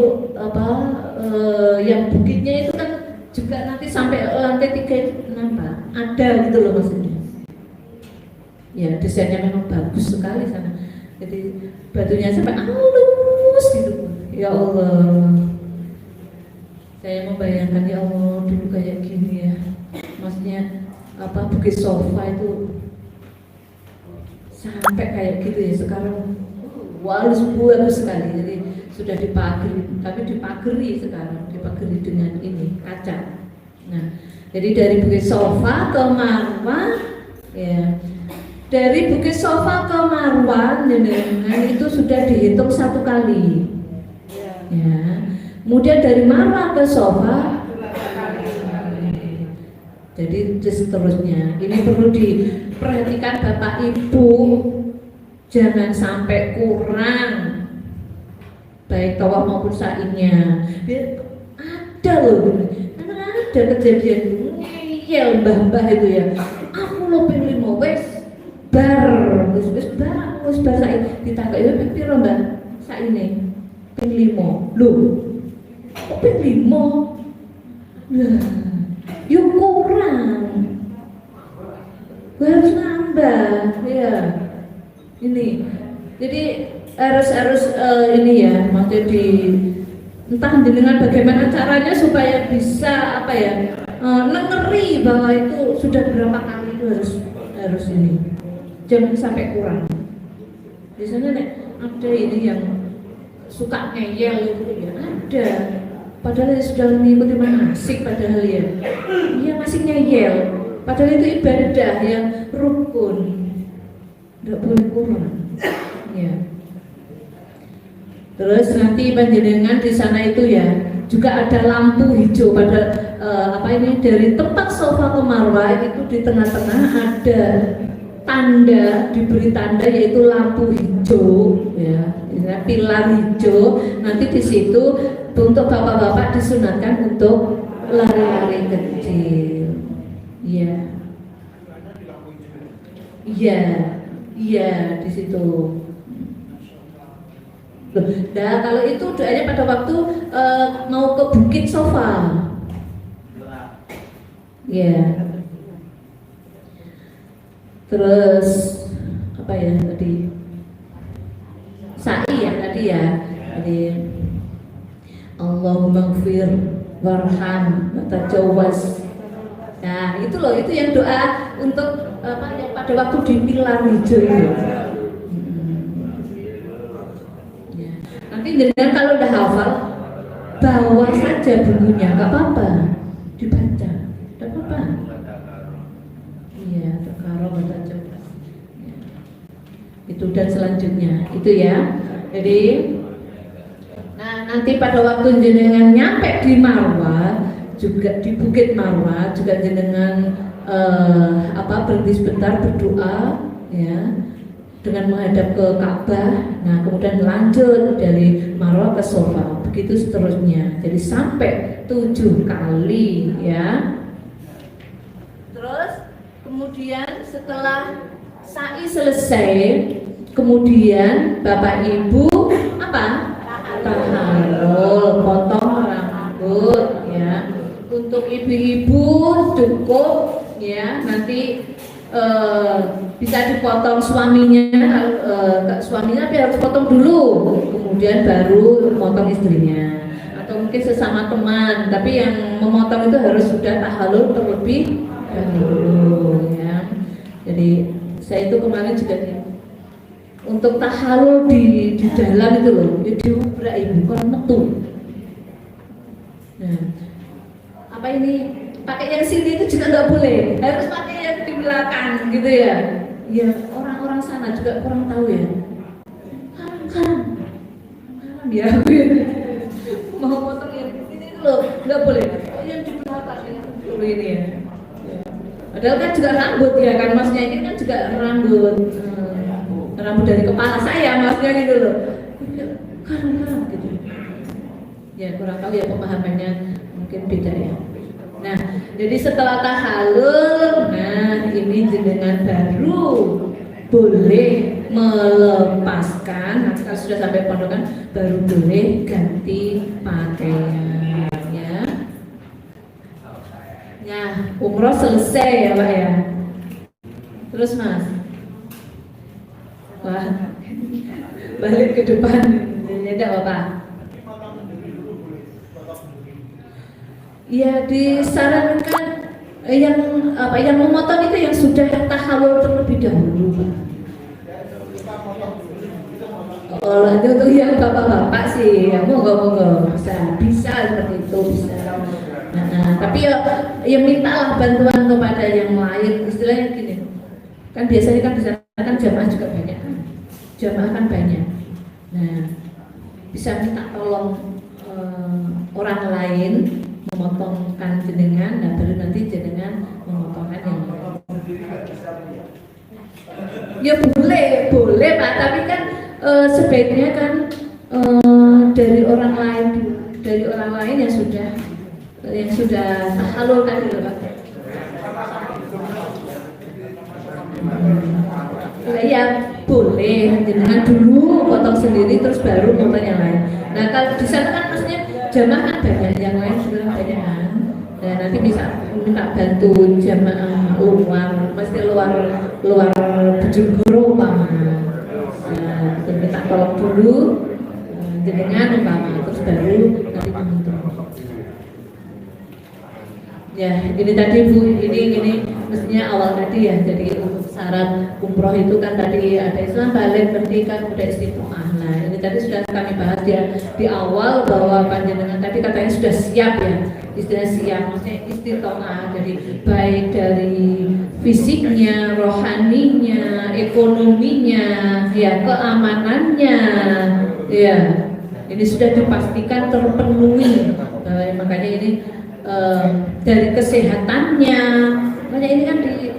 yang bukitnya itu kan juga nanti sampai lantai 3 itu nampak. Ada gitu loh maksudnya. Ya desainnya memang bagus sekali sana. Jadi batunya sampai halus gitu. Ya Allah. Saya membayangkan ya Allah dulu kayak gini ya. Maksudnya Bukit Sofa itu sampai kayak gitu ya. Sekarang halus sekali. Jadi sudah dipagari, tapi dipagari sekarang, dipagari dengan ini kaca. Nah, jadi dari Bukit Sofa ke Marwah, ya, dari Bukit Sofa ke Marwah, itu sudah dihitung 1 kali. Ya, kemudian dari Marwah ke Sofa, jadi seterusnya. Ini perlu diperhatikan Bapak Ibu, jangan sampai kurang. Baik tawaf maupun sa'inya. Ada loh, ada kejadian ngeyel mbah-mbah itu ya. Aku lo pengen 5 wes bar sa'i ditangkap itu piro mbak sa'ine pengen 5 loh. Kok pengen 5? Lah, yuk kurang. Gue harus nambah ya. Ini jadi harus ini ya, maksudnya entah dengan bagaimana caranya supaya bisa ngeri bahwa itu sudah berapa kali itu harus ini, jangan sampai kurang. Biasanya ada ini yang suka ngeyel itu ya ada, padahal sudah mengikuti manasik padahal ya, dia masih ngeyel, padahal itu ibadah yang rukun, tidak boleh kurang, ya. Terus nanti panjenengan di sana itu ya juga ada lampu hijau pada dari tempat Sofa ke Marwah itu di tengah-tengah ada tanda, diberi tanda yaitu lampu hijau ya, pilar hijau. Nanti di situ untuk bapak-bapak disunatkan untuk lari-lari kecil. Iya. Iya di situ. Nah kalau itu doanya pada waktu mau ke Bukit Sofa, ya. Terus tadi sa'i ya tadi ya. Jadi Allahumma gfir warham watajawaz. Nah itu loh, itu yang doa untuk yang pada waktu di pilar hijau itu. Nanti dengan kalau udah hafal bawa saja bukunya, nggak apa-apa, dibaca, nggak apa-apa. Iya, terkaro baca coba. Ya. Itu dan selanjutnya itu ya. Jadi, nah nanti pada waktu jenengan nyampe di Marwah juga di Bukit Marwah juga jenengan berhenti sebentar berdoa ya dengan menghadap ke Ka'bah. Nah kemudian lanjut dari Marwah ke Safa, begitu seterusnya. Jadi sampai 7 kali ya. Terus kemudian setelah sa'i selesai, kemudian Bapak Ibu apa? Tahallul, potong rambut ya. Untuk ibu-ibu cukup ya, nanti bisa dipotong suaminya, suaminya tapi harus potong dulu, kemudian baru potong istrinya, atau mungkin sesama teman, tapi yang memotong itu harus sudah tahallul terlebih dahulu ya. Jadi saya itu kemarin juga untuk tahallul di dalam itu loh, di ubrak ibu kan metu. Nah, apa ini pakai yang sini itu juga nggak boleh, harus pakai yang di belakang gitu ya. Ya orang-orang sana juga kurang tahu ya. Haram ya, mau potong yang ini loh, nggak boleh. Yang di belakang dulu ini ya. Padahal kan juga rambut ya kan, maksudnya ini kan juga rambut. Rambut dari kepala saya maksudnya gitu loh. Haram gitu. Ya kurang tahu ya pemahamannya, mungkin beda ya. Nah, jadi setelah tahallul, nah ini jenengan baru boleh melepaskan. Nah, kalau sudah sampai pondokan baru boleh ganti pakaian ya. Nah, umroh selesai ya Pak ya. Terus Mas, wah, balik ke depan, ya tidak apa-apa. Ya disarankan yang memotong itu yang sudah tahallul terlebih dahulu. Oh, itu untuk yang bapak-bapak sih, ya monggo bisa seperti itu bisa. Nah, tapi ya mintalah bantuan kepada yang lain, istilahnya gini. Kan biasanya kan di sana kan jamaah juga banyak, jamaah kan banyak. Nah, bisa minta tolong orang lain memotongkan jenengan, nah baru nanti jenengan memotongkan yang lain. Ya boleh Pak, tapi kan sebaiknya kan dari orang lain yang sudah tahallul tadi loh Pak. Ya boleh, jenengan dulu potong sendiri terus baru potong yang lain. Nah kalau di sana kan maksudnya jamaah kan banyak, yang lain juga banyak kan. Dan nanti bisa minta bantu jamaah luar Bojonegoro umpama. Nah, minta tolong dulu jenengan umpama, terus baru nanti bentuk. Ya, ini tadi Bu, ini mestinya awal tadi ya. Jadi untuk syarat umroh itu kan tadi ada Islam balik, berarti kan udah istiqomah. Nah, ini tadi sudah kami bahas ya di awal bahwa panjenengan tadi katanya sudah siap ya, istilah siap, maksudnya istiqomah. Jadi baik dari fisiknya, rohaninya, ekonominya, ya keamanannya, ya ini sudah dipastikan terpenuhi. Makanya ini dari kesehatannya, makanya ini kan di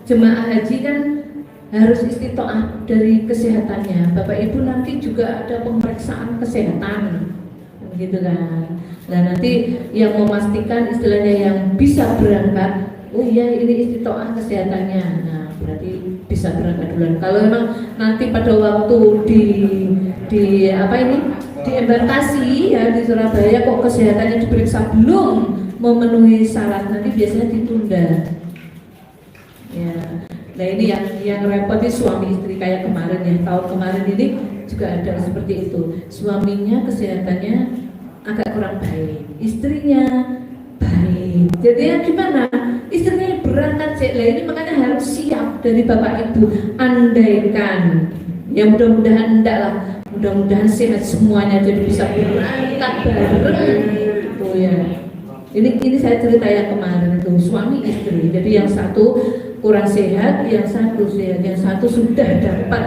jemaah haji kan harus istiqomah dari kesehatannya. Bapak Ibu nanti juga ada pemeriksaan kesehatan, gitu kan. Dan nanti yang memastikan istilahnya yang bisa berangkat, oh iya ini istiqomah kesehatannya. Nah berarti bisa berangkat duluan. Kalau memang nanti pada waktu di embarkasi ya di Surabaya kok kesehatannya diperiksa belum memenuhi syarat, nanti biasanya ditunda. Ya, nah ini yang repot itu suami istri kayak kemarin ya, tahun kemarin ini juga ada seperti itu. Suaminya kesehatannya agak kurang baik, istrinya baik. Jadi ya gimana? Istrinya berangkat lah ini, makanya harus siap dari Bapak Ibu. Andaikan, ya mudah-mudahan enggak lah. Mudah-mudahan sehat semuanya jadi bisa berangkat bareng gitu ya. Ini saya cerita yang kemarin itu suami istri. Jadi yang satu kurang sehat, yang satu sehat, yang satu sudah dapat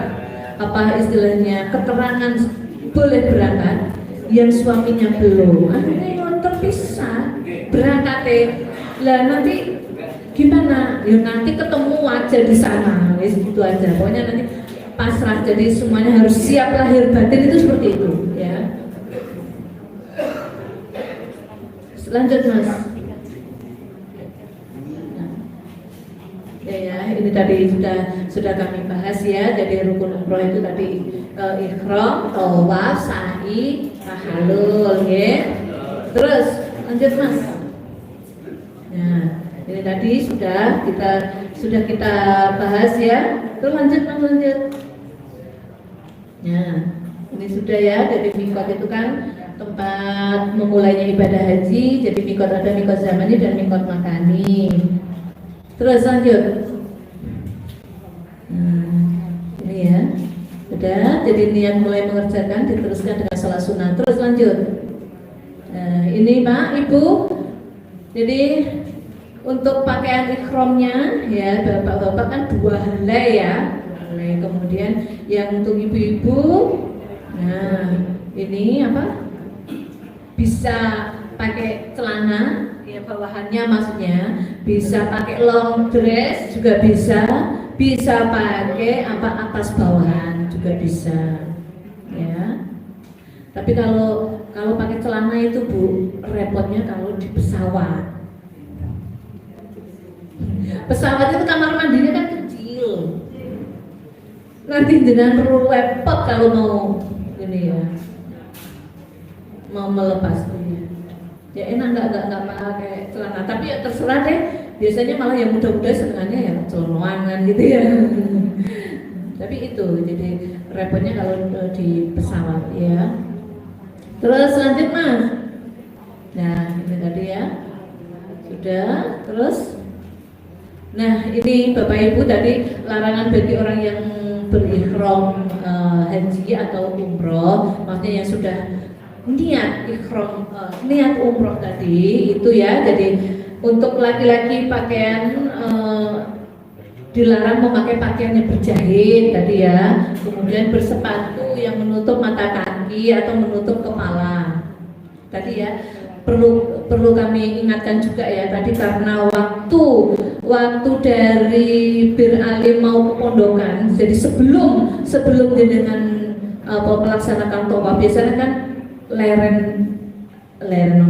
apa istilahnya keterangan boleh berangkat, yang suaminya belum, akhirnya terpisah berangkat. Lah nanti gimana? Ya nanti ketemu aja di sana, wis gitu aja. Pokoknya nanti pasrah, jadi semuanya harus siap lahir batin itu seperti itu, ya. Lanjut Mas. Ya, ini tadi sudah kami bahas ya. Jadi rukun umroh itu tadi ihram, tawaf, sa'i, tahallul, ya. Terus lanjut Mas. Nah, ini tadi sudah kita bahas ya. Terus lanjut Mas, lanjut. Nah, ini sudah ya. Jadi mikot itu kan tempat memulainya ibadah haji. Jadi mikot ada mikot zamani dan mikot makani. Terus lanjut. Ini ya. Sudah, jadi niat mulai mengerjakan diteruskan dengan sholat sunnah. Terus lanjut. Nah, ini Pak, Ibu. Jadi untuk pakaian ikhramnya ya, bapak-bapak kan 2 helai ya. Kemudian yang untuk ibu-ibu, nah ini apa? Bisa pakai celana. Ya, bawahannya maksudnya bisa pakai long dress juga bisa pakai atas bawahan juga bisa, ya. Tapi kalau pakai celana itu Bu, repotnya kalau di pesawat. Pesawat itu kamar mandinya kan kecil, nanti jangan perlu repot kalau mau ini ya, mau melepasnya. Ya enak nggak pakai celana, tapi ya terserah deh. Biasanya malah yang muda-muda senangnya ya celonoangan gitu ya. Tapi itu jadi repotnya kalau di pesawat ya. Terus lanjut Mas. Nah ini tadi ya sudah. Terus nah ini Bapak Ibu tadi larangan bagi orang yang berihram haji atau umroh, maksudnya yang sudah niat ikhram, niat umroh tadi itu ya. Jadi untuk laki-laki pakaian dilarang memakai pakaian yang berjahit tadi ya. Kemudian bersepatu yang menutup mata kaki atau menutup kepala tadi ya. Perlu kami ingatkan juga ya tadi, karena waktu dari Bir Ali mau ke pondokan, jadi sebelum dengan melaksanakan tawaf biasanya kan leren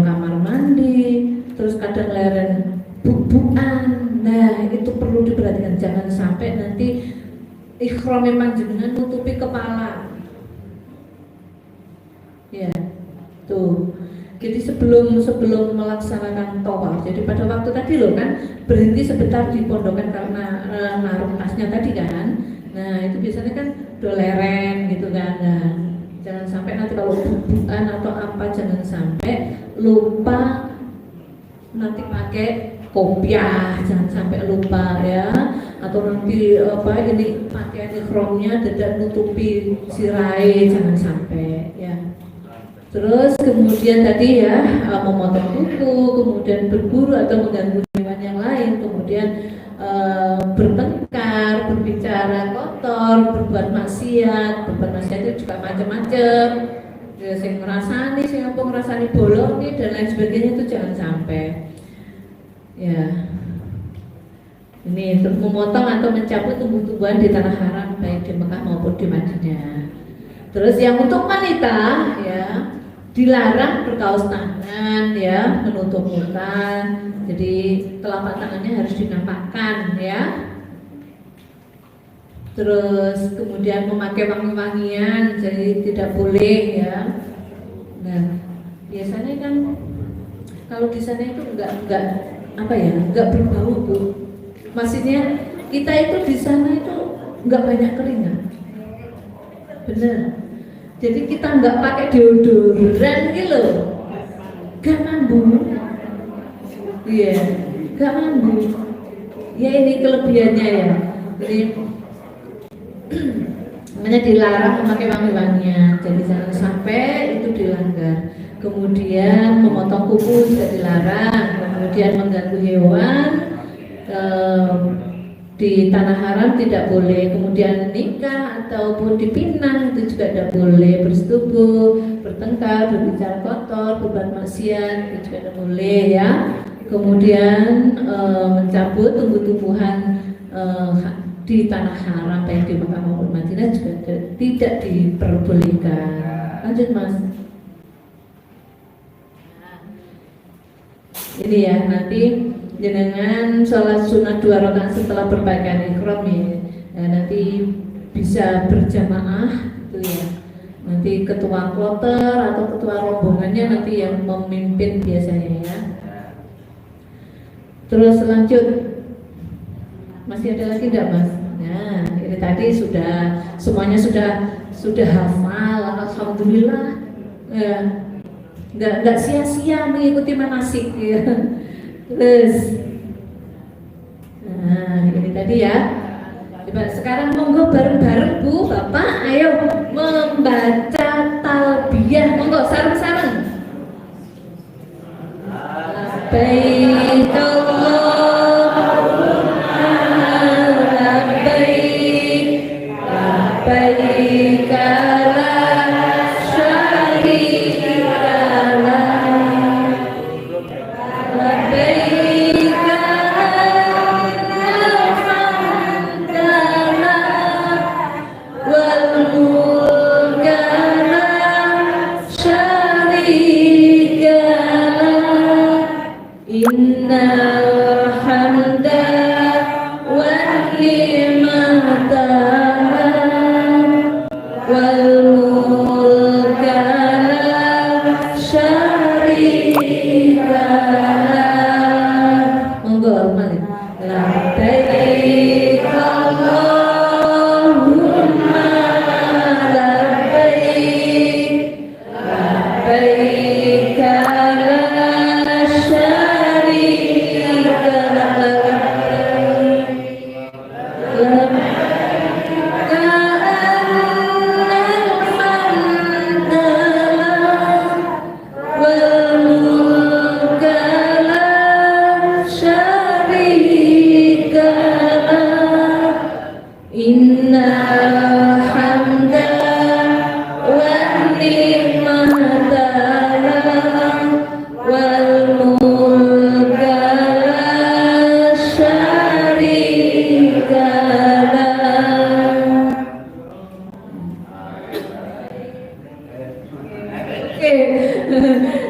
kamar mandi, terus kadang leren bubuan. Nah itu perlu diperhatikan, jangan sampai nanti ikhram memang jenengan nutupi kepala ya tuh. Jadi sebelum melaksanakan tawaf, jadi pada waktu tadi loh kan berhenti sebentar di pondokan karena naruh tasnya tadi kan. Nah itu biasanya kan doleren gitu kan. Nah, jangan sampai nanti kalau bubuan atau apa, jangan sampai lupa nanti pakai kopiah, jangan sampai lupa ya. Atau nanti ini pakaian ikhramnya tidak nutupi sirai, jangan sampai ya. Terus kemudian tadi ya memotong kuku, kemudian berburu atau mengganggu hewan yang lain, kemudian bertengkar, berbicara kotor, berbuat maksiat itu juga macam-macam. Ya, sing ngerasani, sing apa ngerasani bolong nih dan lain sebagainya itu jangan sampai. Ya. Ini untuk memotong atau mencabut tumbuh-tumbuhan di tanah haram baik di Mekah maupun di Madinah. Terus yang untuk wanita ya dilarang berkaos tangan ya, menutup muka. Jadi telapak tangannya harus dinampakkan ya. Terus kemudian memakai wangi-wangian, jadi tidak boleh ya. Nah, biasanya kan kalau di sana itu enggak berbau Bu. Maksudnya kita itu di sana itu enggak banyak keringat. Bener. Jadi kita enggak pakai deodoran gitu loh. Gak mampu. Iya, gak mampu. Ya ini kelebihannya ya. Jadi makanya dilarang memakai wangi-wangian. Jadi jangan sampai itu dilanggar. Kemudian memotong kuku juga dilarang. Kemudian mengganggu hewan di tanah haram tidak boleh. Kemudian nikah ataupun dipinang itu juga tidak boleh. Bersetubuh bertengkar, berbicara kotor, berbuat maksiat, itu juga tidak boleh ya. Kemudian mencabut tumbuh-tumbuhan di tanah haram baik di Mekah maupun Madinah juga tidak diperbolehkan. Lanjut Mas. Ini ya, nanti jenengan sholat sunat 2 rakaat setelah berpakaian ihram ya. Nah, nanti bisa berjamaah itu ya. Nanti ketua kloter atau ketua rombongannya nanti yang memimpin biasanya ya. Terus lanjut, masih ada lagi tidak Mas? Nah, ini tadi sudah semuanya sudah hafal, alhamdulillah. Ya, nggak sia-sia mengikuti manasik ya. Terus, nah ini tadi ya. Coba sekarang monggo bareng-bareng Bu, Bapak, ayo membaca talbiyah, monggo sareng-sareng. Labbaik Allahumma labbaik, labbaik la syarika lak, labbaik innal hamda lak wal mulka la syarika lak, innal hamda wan ni'mata wal mulka la syarika lak. Monggo mari. Labbaik Allahumma labbaik, labbaik la syarika lak, labbaik innal hamda wal mulka la syarika lak, innal hamda wan ni'mata wal mulka la syarika lak. Oke,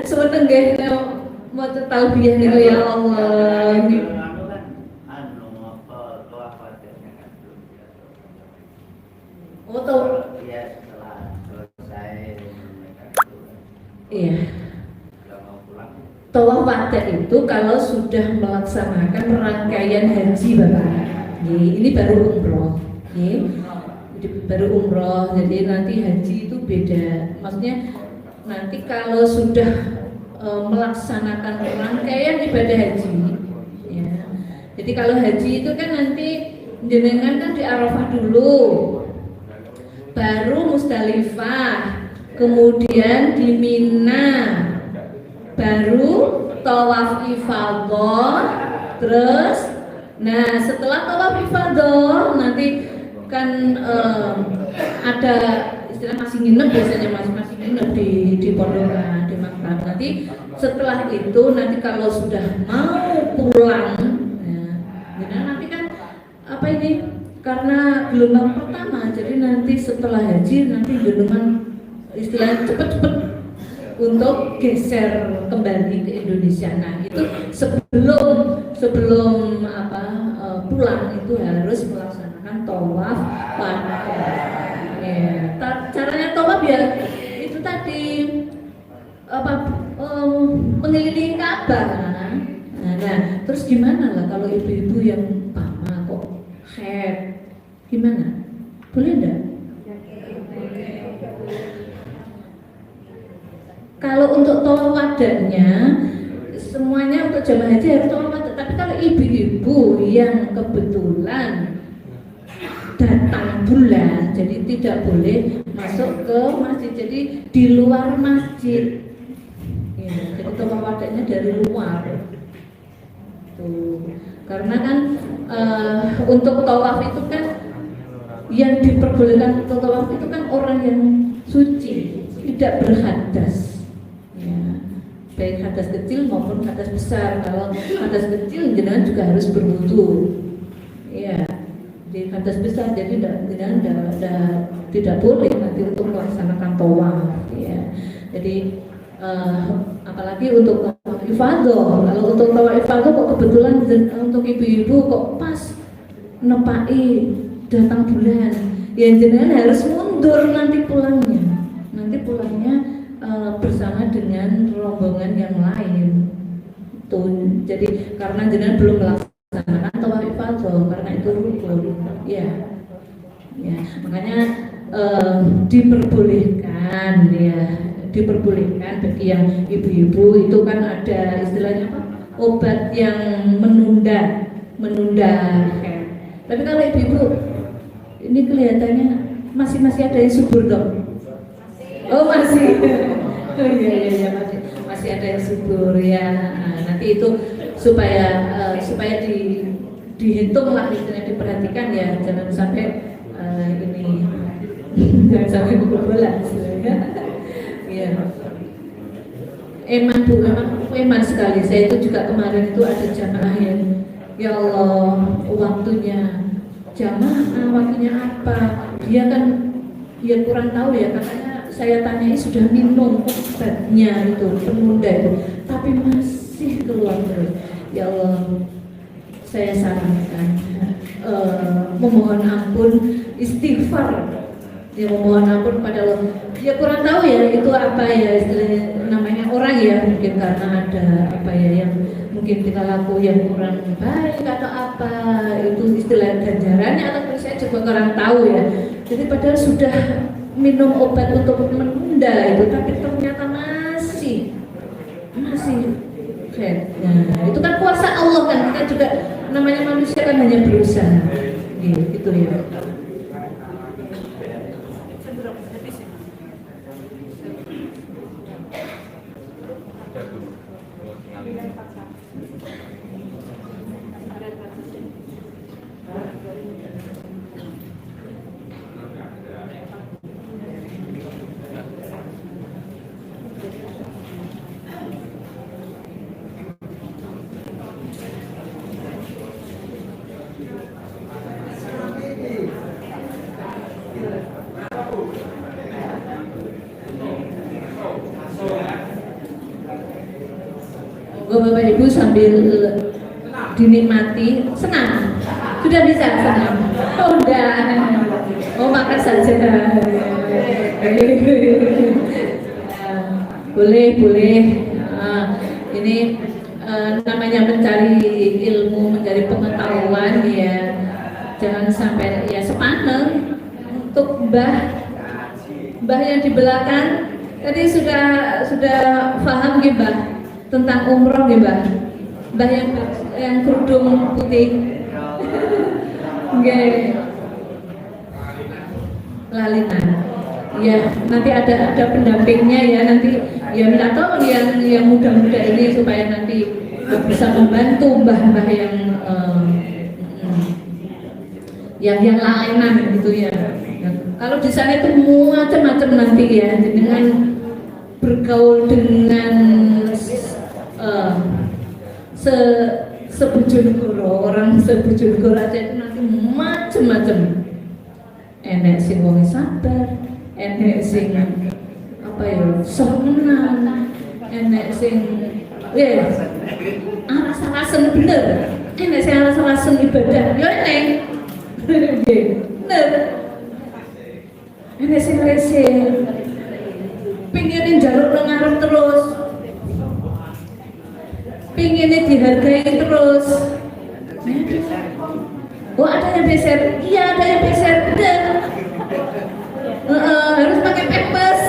seneng nggih maca talbiyah niku ya Allah. Oh, tuh. Ya setelah selesai Iya. Tawaf wada itu kalau sudah melaksanakan rangkaian haji Bapak. Ini baru umroh. Jadi baru umroh. Jadi nanti haji itu beda. Maksudnya nanti kalau sudah melaksanakan rangkaian ibadah haji, ya. Jadi kalau haji itu kan nanti jenengan kan di Arafah dulu, baru Musdalifah, kemudian di Mina, baru tawaf ifadah, terus nah setelah tawaf ifadah nanti kan ada istilah masih nginep, biasanya masih nginep di pondokan di Makkah. Nanti setelah itu nanti kalau sudah mau pulang ya, nanti kan apa ini karena gelombang pertama, jadi nanti setelah haji nanti gelombang istilahnya cepet-cepet untuk geser kembali ke Indonesia. Nah itu sebelum pulang itu harus melaksanakan tawaf wada. Ya, caranya tawaf ya itu tadi mengelilingi Ka'bah. Nah, terus gimana lah kalau ibu-ibu yang pama kok head, gimana? Boleh enggak? Kalau untuk tawaf wadanya semuanya untuk jamaah haji harus tawaf wada. Tapi kalau ibu-ibu yang kebetulan datang bulan, jadi tidak boleh masuk ke masjid, jadi di luar masjid. Ya, jadi tawaf wadanya dari luar. Tuh. Karena kan untuk tawaf itu kan yang diperbolehkan untuk tawaf itu kan orang yang suci. tidak berhadas, ya, baik hadas kecil maupun hadas besar. Kalau hadas kecil jenengan juga harus berwudu, ya. Di hadas besar jadi tidak boleh nanti untuk melaksanakan tawaf, ya. Jadi apalagi untuk tawaf ifadah. Kalau untuk tawaf ifadah kok kebetulan untuk ibu-ibu kok pas nepai datang bulan, ya jenengan harus mundur nanti pulangnya. Nanti pulangnya bersama dengan rombongan yang lain. Tuh, jadi karena jenengan belum melaksanakan tawaf ifadah karena itu rukun, ya. Ya, makanya diperbolehkan, ya, diperbolehkan bagi yang ibu-ibu itu kan ada istilahnya apa? Obat yang menunda haid. Tapi kalau ibu-ibu ini kelihatannya masih ada yang subur dong. Oh masih. Oh iya masih ada yang subur ya. Nah, nanti itu supaya dihitung lah, istilahnya diperhatikan ya, jangan sampai ini jangan sampai kebobolan istilahnya. Ya. Eman Bu, eman sekali. Saya itu juga kemarin itu ada jamaah yang ya Allah waktunya jamaah, waktunya apa? Dia kan ya kurang tahu ya, katanya saya tanyai sudah minum obatnya itu penunda itu, tapi masih keluar terus. Ya Allah, saya sarankan memohon ampun, istighfar, ya memohon ampun pada Allah. Ya kurang tahu ya itu apa ya istilahnya namanya orang ya, mungkin karena ada apa ya yang mungkin kita laku yang kurang baik atau apa, itu istilah ganjarannya atau saya juga kurang tahu ya. Jadi padahal sudah minum obat untuk menunda itu, tapi ternyata masih nah, itu kan kuasa Allah kan, kita juga namanya manusia kan hanya berusaha gitu ya. Bapak Ibu sambil dinikmati, senang, sudah bisa senang. Oh udah, oh makan saja. Boleh. Ini namanya mencari ilmu, mencari pengetahuan ya. Jangan sampai ya sepaneng. Untuk mbah yang di belakang tadi sudah paham ya mbah tentang umroh ya mbah yang kerudung putih. Nggih. Lalinan. Ya, nanti ada pendampingnya ya, nanti ya minta tolong yang muda-muda ini supaya nanti bisa membantu mbah-mbah yang lainan gitu ya. Kalau di sana itu macam-macam nanti ya, dengan bergaul dengan Sebojonegoro, orang Sebojonegoro aja itu nanti macam-macam. Enek sing wong sabar, enek sing apa ya, seneng, enek sing aras-arasen bener, enek sing aras-arasen ibadah, ya enek. Bener. Enek sing rese, pingin njaluk nang ngarep terus. Pinginnya dihargai terus. Oh ada yang beser, iya ada yang beser, bener. Harus pakai pampers.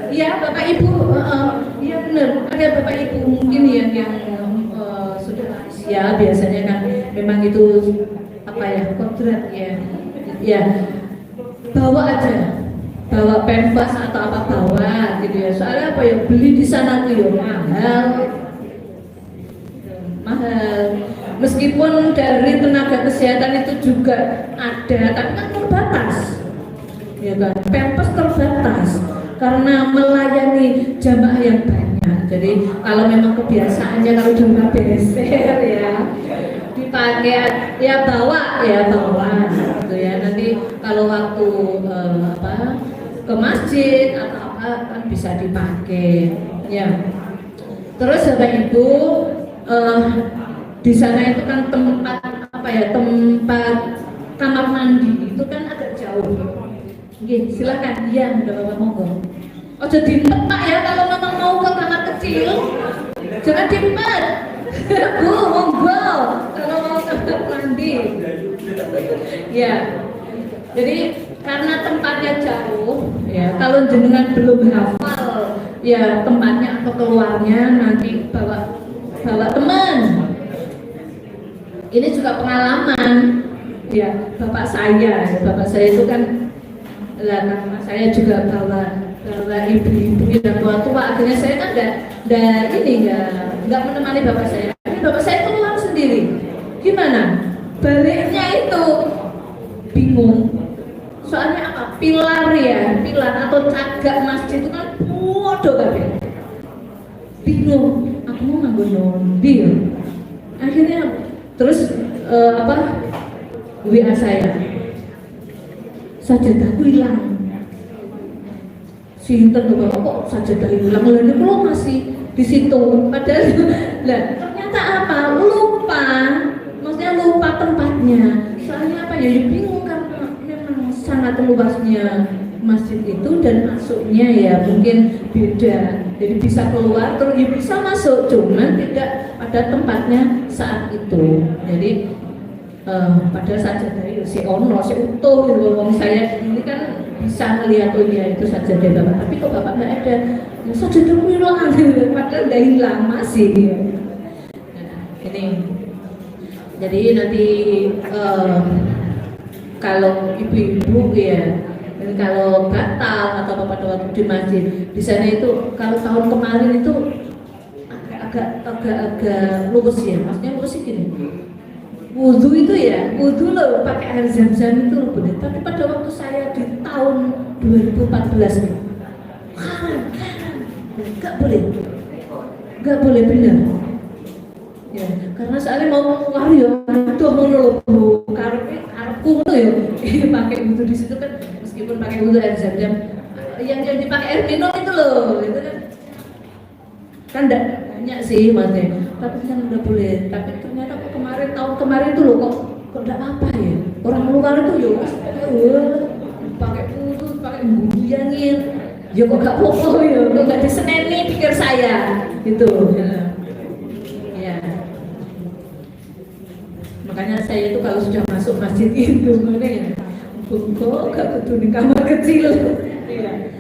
Iya bapak ibu, iya bener. Ada bapak ibu mungkin yang sudah usia biasanya kan memang itu apa ya kodrat ya. Ya bawa aja, bawa pampers atau apa bawa gitu ya. Soalnya apa ya beli di sana tuh ya mahal. Meskipun dari tenaga kesehatan itu juga ada, tapi kan terbatas, ya kan? Pampers terbatas. karena melayani jamaah yang banyak. Jadi kalau memang kebiasaannya kalau di rumah beser ya dipakai ya bawa gitu ya. Nanti kalau waktu ke masjid atau apa kan bisa dipakai ya. Terus Bapak Ibu di sana itu kan tempat tempat kamar mandi itu kan agak jauh. Oke, silakan. Iya, udah Bapak monggo. Oh, jadi Pak ya kalau memang mau ke kamar kecil, jangan diempet. Bu, monggo kalau mau ke kamar mandi. Ya. Jadi karena tempatnya jauh, ya kalau jenengan belum hafal ya tempatnya atau keluarnya nanti bawa teman. Ini juga pengalaman ya bapak saya itu kan karena saya juga bawa ibu-ibu dan tua akhirnya saya kan nggak menemani bapak saya. Ini bapak saya keluar sendiri. Gimana? Baliknya itu bingung. Soalnya apa? Pilar atau cagak masjid itu kan bodoh kabeh. Bingung. Aku mau nganggo nondi. Akhirnya terus WA saya. Sajadahku hilang. Sinten tuh kok sajadah hilang? Lah niku masih di situ. Padahal lah ternyata apa? Lupa. Maksudnya lupa tempatnya. Soalnya apa ya? Bingung karena memang sangat luasnya masjid itu dan masuknya ya mungkin beda. Jadi bisa keluar terus ya bisa masuk, cuman tidak pada tempatnya saat itu. Jadi padahal sajadah itu si ono, si utuh gitu. Saya ini kan bisa melihat itu sajadah bapak, tapi kok bapak nggak ada. Ya, sajadah hilang, padahal udah hilang masih. Nah, ini. Jadi nanti kalau ibu-ibu ya, dan kalau batal atau pada waktu di masjid di sana itu kalau tahun kemarin itu agak lurus ya, maksudnya lurus sih gini. Wudhu itu ya, wudhu loh pakai air zam-zam itu loh bener. Tapi pada waktu saya di tahun 2014 nih, nggak boleh bener. Ya, karena soalnya mau keluar ya, itu mau nolong karepku tuh ya, pakai wudhu di situ kan meskipun pakai wudhu air zam-zam, yang dipakai air minum itu loh, itu kan enggak banyak sih maksudnya, tapi kan udah boleh. Tapi ternyata tahun kemarin itu loh kok enggak apa ya, orang luar itu ya pakai wudhu, pakai guyangin, ya kok gak apa-apa ya, kok gak diseneni pikir saya gitu. Makanya saya itu kalau sudah masuk masjid itu mana ya, kok gak kudu di kamar kecil. Iya.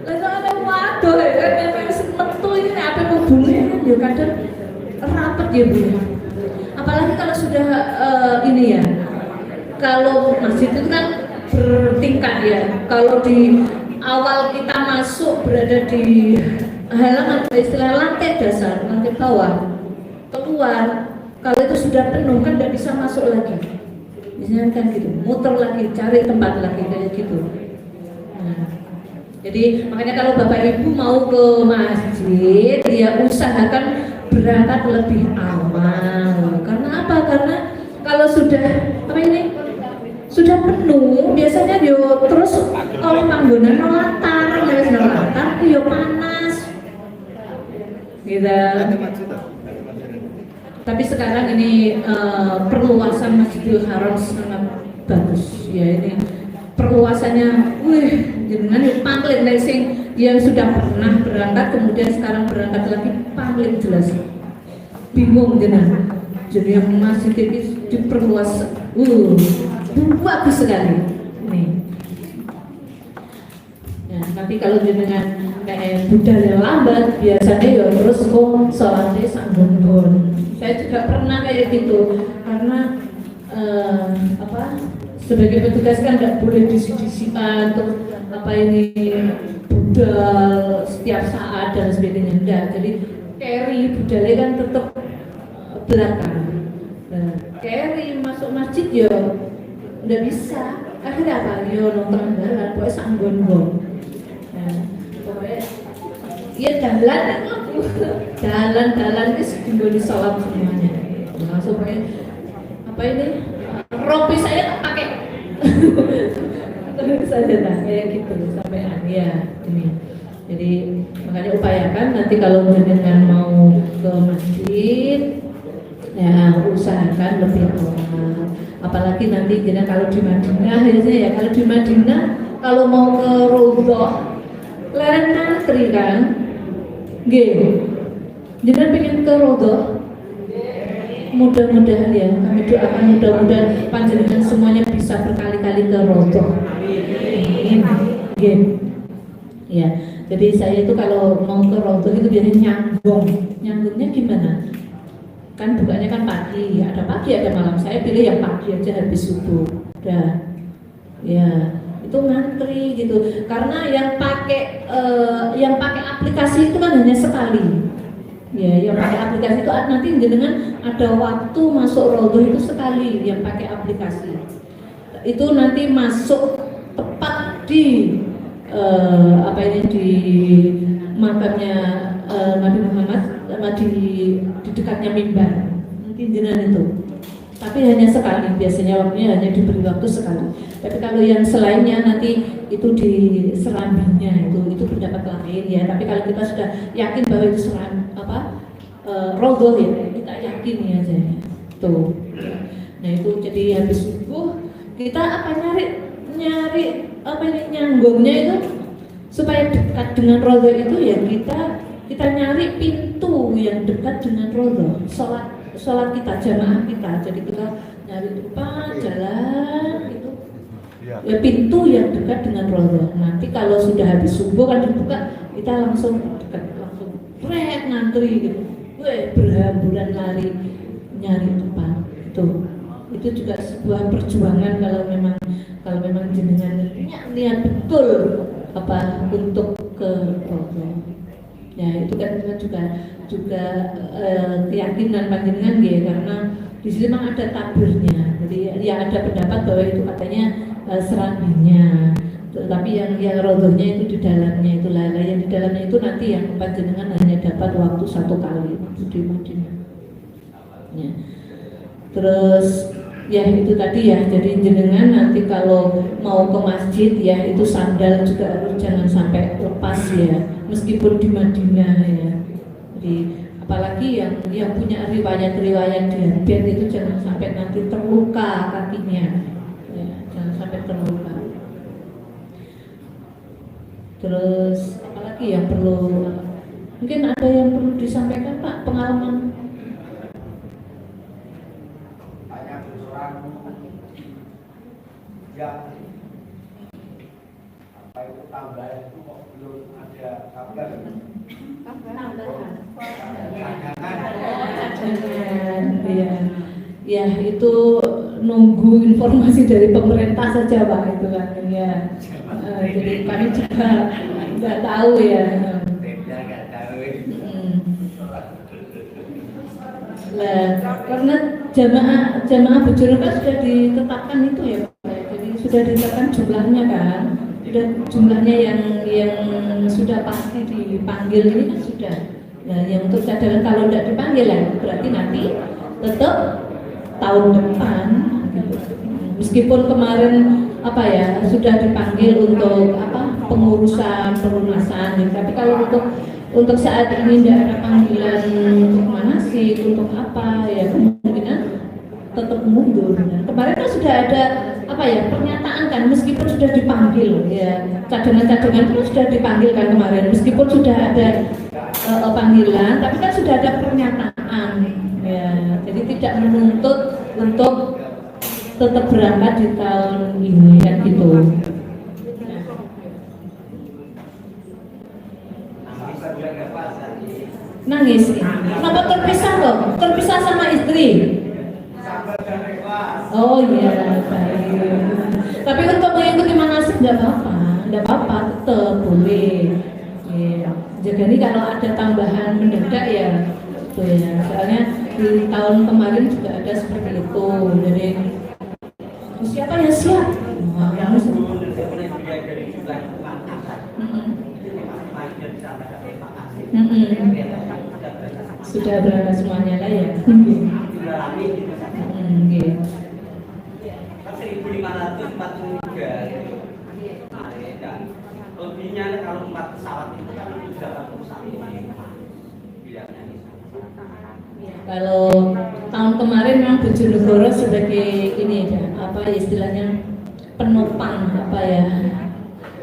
Lalu ada waduh kan memang metu ini apa mobilnya kan ya kadang rapet ya Bu. Apalagi kalau sudah ini ya, kalau masjid itu kan bertingkat ya. Kalau di awal kita masuk berada di halaman istilah lantai dasar, lantai bawah, keluar. Kalau itu sudah penuh kan tidak bisa masuk lagi. Misalnya kan gitu, muter lagi, cari tempat lagi kayak gitu. Nah, jadi makanya kalau Bapak Ibu mau ke masjid, ya usahakan berangkat lebih awal. Karena apa? Karena kalau sudah sudah penuh, biasanya yo terus oleh panggonan latar, yo panas. Gitu. Tapi sekarang ini perluasan Masjidil Haram sangat bagus ya, ini perluasannya, jangan pamflet lesing yang sudah pernah berangkat kemudian sekarang berangkat lagi pamflet jelas bingung jangan. Jadi yang masjid ini diperluas, bagus sekali nih. Nah, tapi kalau dengan kayak budaya lambat biasanya ya terus sholatnya sanggun-gun. Saya juga pernah kayak gitu karena sebagai petugas kan nggak boleh disi-disian terus budal setiap saat dan sebagainya, enggak. Jadi carry budalnya kan tetap belakang. Nah, carry masuk masjid ya nggak bisa. Akhirnya apa? Yo nonton jalan, pokoknya sanggon-gon. Nah, ya jalan itu tinggal di sholat semuanya. Langsung pakai apa ini? Rompi saya tak pakai. Terus saja lah kayak gitu sampai ya ini. Jadi makanya upayakan nanti kalau jenengan mau ke masjid, ya usahakan lebih awal. Apalagi nanti jenengan kalau di Madinah ya kalau di Madinah kalau mau ke Raudhah lereng ngantri kan, nggih. Jenengan pengen ke Raudhah, mudah-mudahan ya kami doakan mudah-mudahan panjenengan semuanya bisa berkali-kali ke Raudhah. Nggih. Ya, jadi saya itu kalau mau ke Raudhah itu biasanya nyanggungnya gimana? Kan bukanya kan pagi, ada pagi ada malam. Saya pilih yang pagi aja habis subuh. Udah, ya itu ngantri gitu. Karena yang pakai aplikasi itu kan hanya sekali. Ya, yang pakai aplikasi itu nanti jenengan ada waktu masuk Raudhah itu sekali yang pakai aplikasi. Itu nanti masuk tepat di di makamnya Nabi Muhammad di dekatnya mimbar mungkin jenengan itu, tapi hanya sekali, biasanya waktunya hanya diberi waktu sekali. Tapi kalau yang selainnya nanti itu di serambinya itu pendapat lain ya. Tapi kalau kita sudah yakin bahwa itu Raudhah ya, kita yakini aja ya. Tuh. Nah itu jadi habis subuh kita nyari nyanggungnya itu supaya dekat dengan Raudhah itu ya kita nyari pintu yang dekat dengan Raudhah, sholat kita, jamaah kita. Jadi kita nyari depan jalan gitu ya, pintu yang dekat dengan Raudhah. Nanti kalau sudah habis subuh kan dibuka, kita langsung dekat, langsung ngantri gitu, berhamburan lari nyari depan. Itu juga sebuah perjuangan kalau memang jenengan niat betul untuk ke Raudhah. Ya itu kan juga keyakinan panjenengan ya, karena di sini memang ada takbirnya. Jadi ya ada pendapat bahwa itu katanya serambinya. Tetapi yang Raudhahnya itu di dalamnya itu yang di dalamnya itu nanti yang panjenengan hanya dapat waktu 1 kali di Madinah. Ya. Terus ya itu tadi ya, jadi jenengan nanti kalau mau ke masjid ya itu sandal juga jangan sampai lepas ya, meskipun di Madinah ya. Jadi apalagi yang punya riwayat diabetes itu jangan sampai nanti terluka kakinya ya, jangan sampai terluka. Terus apalagi yang perlu, mungkin ada yang perlu disampaikan Pak, pengalaman ya apa itu tambahan itu kok belum ada kabar ya itu nunggu informasi dari pemerintah saja Pak, itu kan ya. Jadi kami juga nggak tahu ya. Lah karena jamaah bujur kan sudah ditetapkan itu ya Pak. Jadi sudah ditetapkan jumlahnya kan, dan jumlahnya yang sudah pasti dipanggil ini kan sudah. Nah yang untuk cadangan kalau tidak dipanggil ya berarti nanti tetap tahun depan gitu. Meskipun kemarin sudah dipanggil untuk pengurusan pelunasan gitu. Tapi kalau untuk saat ini tidak ada panggilan untuk manasik, untuk apa ya, kemungkinan tetap mundur. Nah, kemarin kan sudah ada pernyataan kan, meskipun sudah dipanggil ya, cadangan-cadangan itu sudah dipanggil kan kemarin, meskipun sudah ada panggilan, tapi kan sudah ada pernyataan ya. Jadi tidak menuntut untuk tetap berangkat di tahun ini kan gitu. Nangis, kenapa terpisah loh? Terpisah sama istri? Oh iya, baik. Tapi untuk mengikuti manasik tidak apa-apa, tetap boleh. Ya. Jadi kalau ada tambahan mendadak ya, itu ya. Soalnya di tahun kemarin juga ada seperti itu. Jadi siapa yang siap? Sudah berangkat semuanya lah ya. Sudah rame gitu. Nggih. Kan 1543 gitu. Kemarin kan. Lebihnya kalau 4 pesawat itu kan sudah 41 bilangnya. Kalau tahun kemarin memang Bojonegoro sebagai ini ya, apa istilahnya penopang apa ya,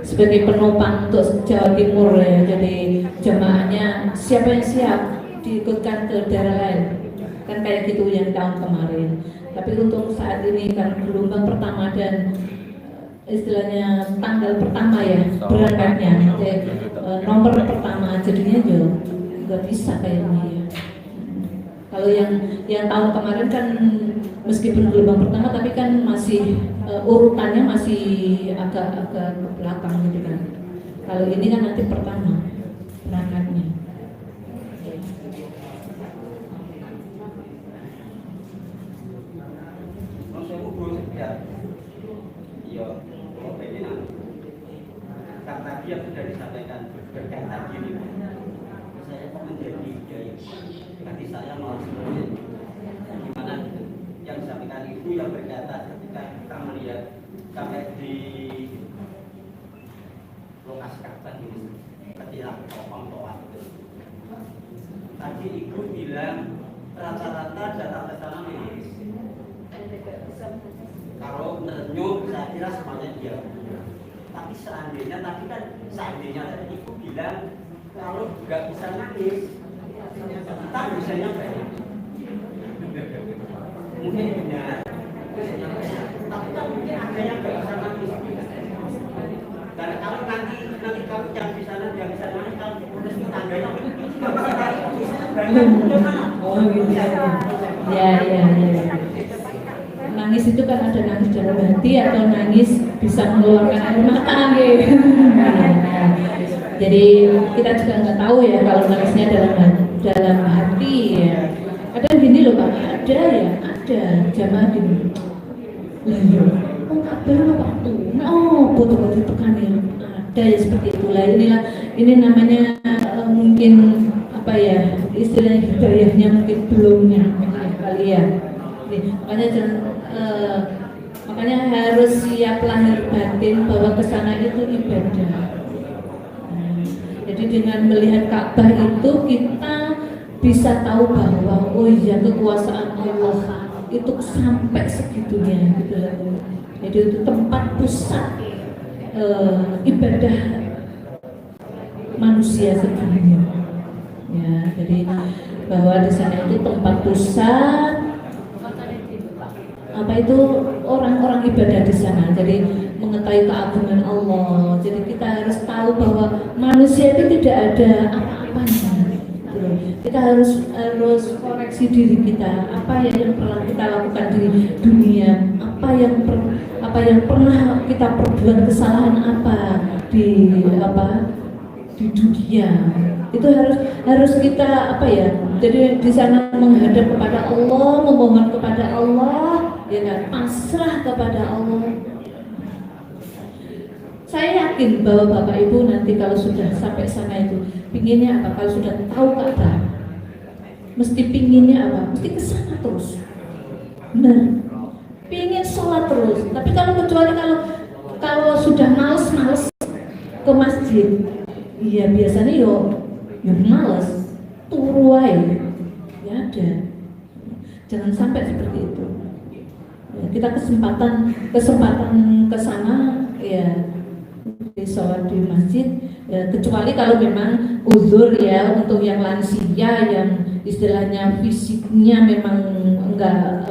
sebagai penopang untuk Jawa Timur ya. Jadi jamaahnya siapa yang siap diikutkan ke daerah lain, kan kayak gitu yang tahun kemarin. Tapi untuk saat ini kan gelombang pertama dan istilahnya tanggal pertama ya berangkatnya, nomor pertama, jadinya juga nggak bisa kayaknya ya. Kalau yang tahun kemarin kan meskipun gelombang pertama tapi kan masih urutannya masih agak ke belakang gitu kan. Kalau ini kan nanti pertama berangkatnya. Karena dia sudah disampaikan berkaitan gini, saya kok menjadi gaya. Nanti saya mau sebenarnya gimana yang disampaikan ibu yang berkata ketika kita melihat sampai di lokasi Ka'bah ini ketika kopong toa itu. Tadi ibu bilang rata-rata datang ke sana miris. Kalau merenyuh saya kira semuanya dia. Tapi seandainya tadi kan ibu bilang kalau nggak bisa nangis kita bisanya banyak. Mungkin benar, tapi kan mungkin ada yang nggak bisa nangis. Dan kalau nanti kamu yang bisa nangis kalau mesti tangganya Oh gitu ya. Nangis itu kan ada nangis dalam hati atau nangis bisa mengeluarkan air mata gitu. Jadi kita juga nggak tahu ya kalau nangisnya dalam hati ya. Ada gini loh Pak, ada jamaah gini. Oh kabar Pak tuh, foto-foto tekan ya. Ada ya seperti itulah. Ini namanya mungkin apa ya istilahnya hidayahnya mungkin belum nyampe kali ya. Makanya harus siap lahir batin bahwa kesana itu ibadah. Jadi dengan melihat Ka'bah itu kita bisa tahu bahwa oh iya kekuasaan Allah itu sampai segitunya gitu. Jadi itu tempat pusat ibadah manusia sedunia. Ya, jadi bahwa di sana itu tempat pusat apa itu orang-orang ibadah di sana. Jadi mengetahui keagungan Allah. Jadi kita harus tahu bahwa manusia itu tidak ada apa-apanya. Kita harus koreksi diri kita. Apa yang pernah kita lakukan di dunia? Apa yang pernah kita perbuat kesalahan apa di dunia? Itu harus kita apa ya? Jadi di sana menghadap kepada Allah, memohon kepada Allah, ya kan? Pasrah kepada Allah. Saya yakin bahwa Bapak Ibu nanti kalau sudah sampai sana itu pinginnya apa? Kalau sudah tahu Ka'bah, mesti pinginnya apa? Mesti ke sana terus. Benar. Pingin sholat terus. Tapi kecuali kalau sudah males ke masjid, iya biasanya yo males turu aja. Ya ada. Jangan sampai seperti itu. Ya, kita kesempatan ke sana ya di sholat di masjid ya, kecuali kalau memang uzur ya untuk yang lansia yang istilahnya fisiknya memang enggak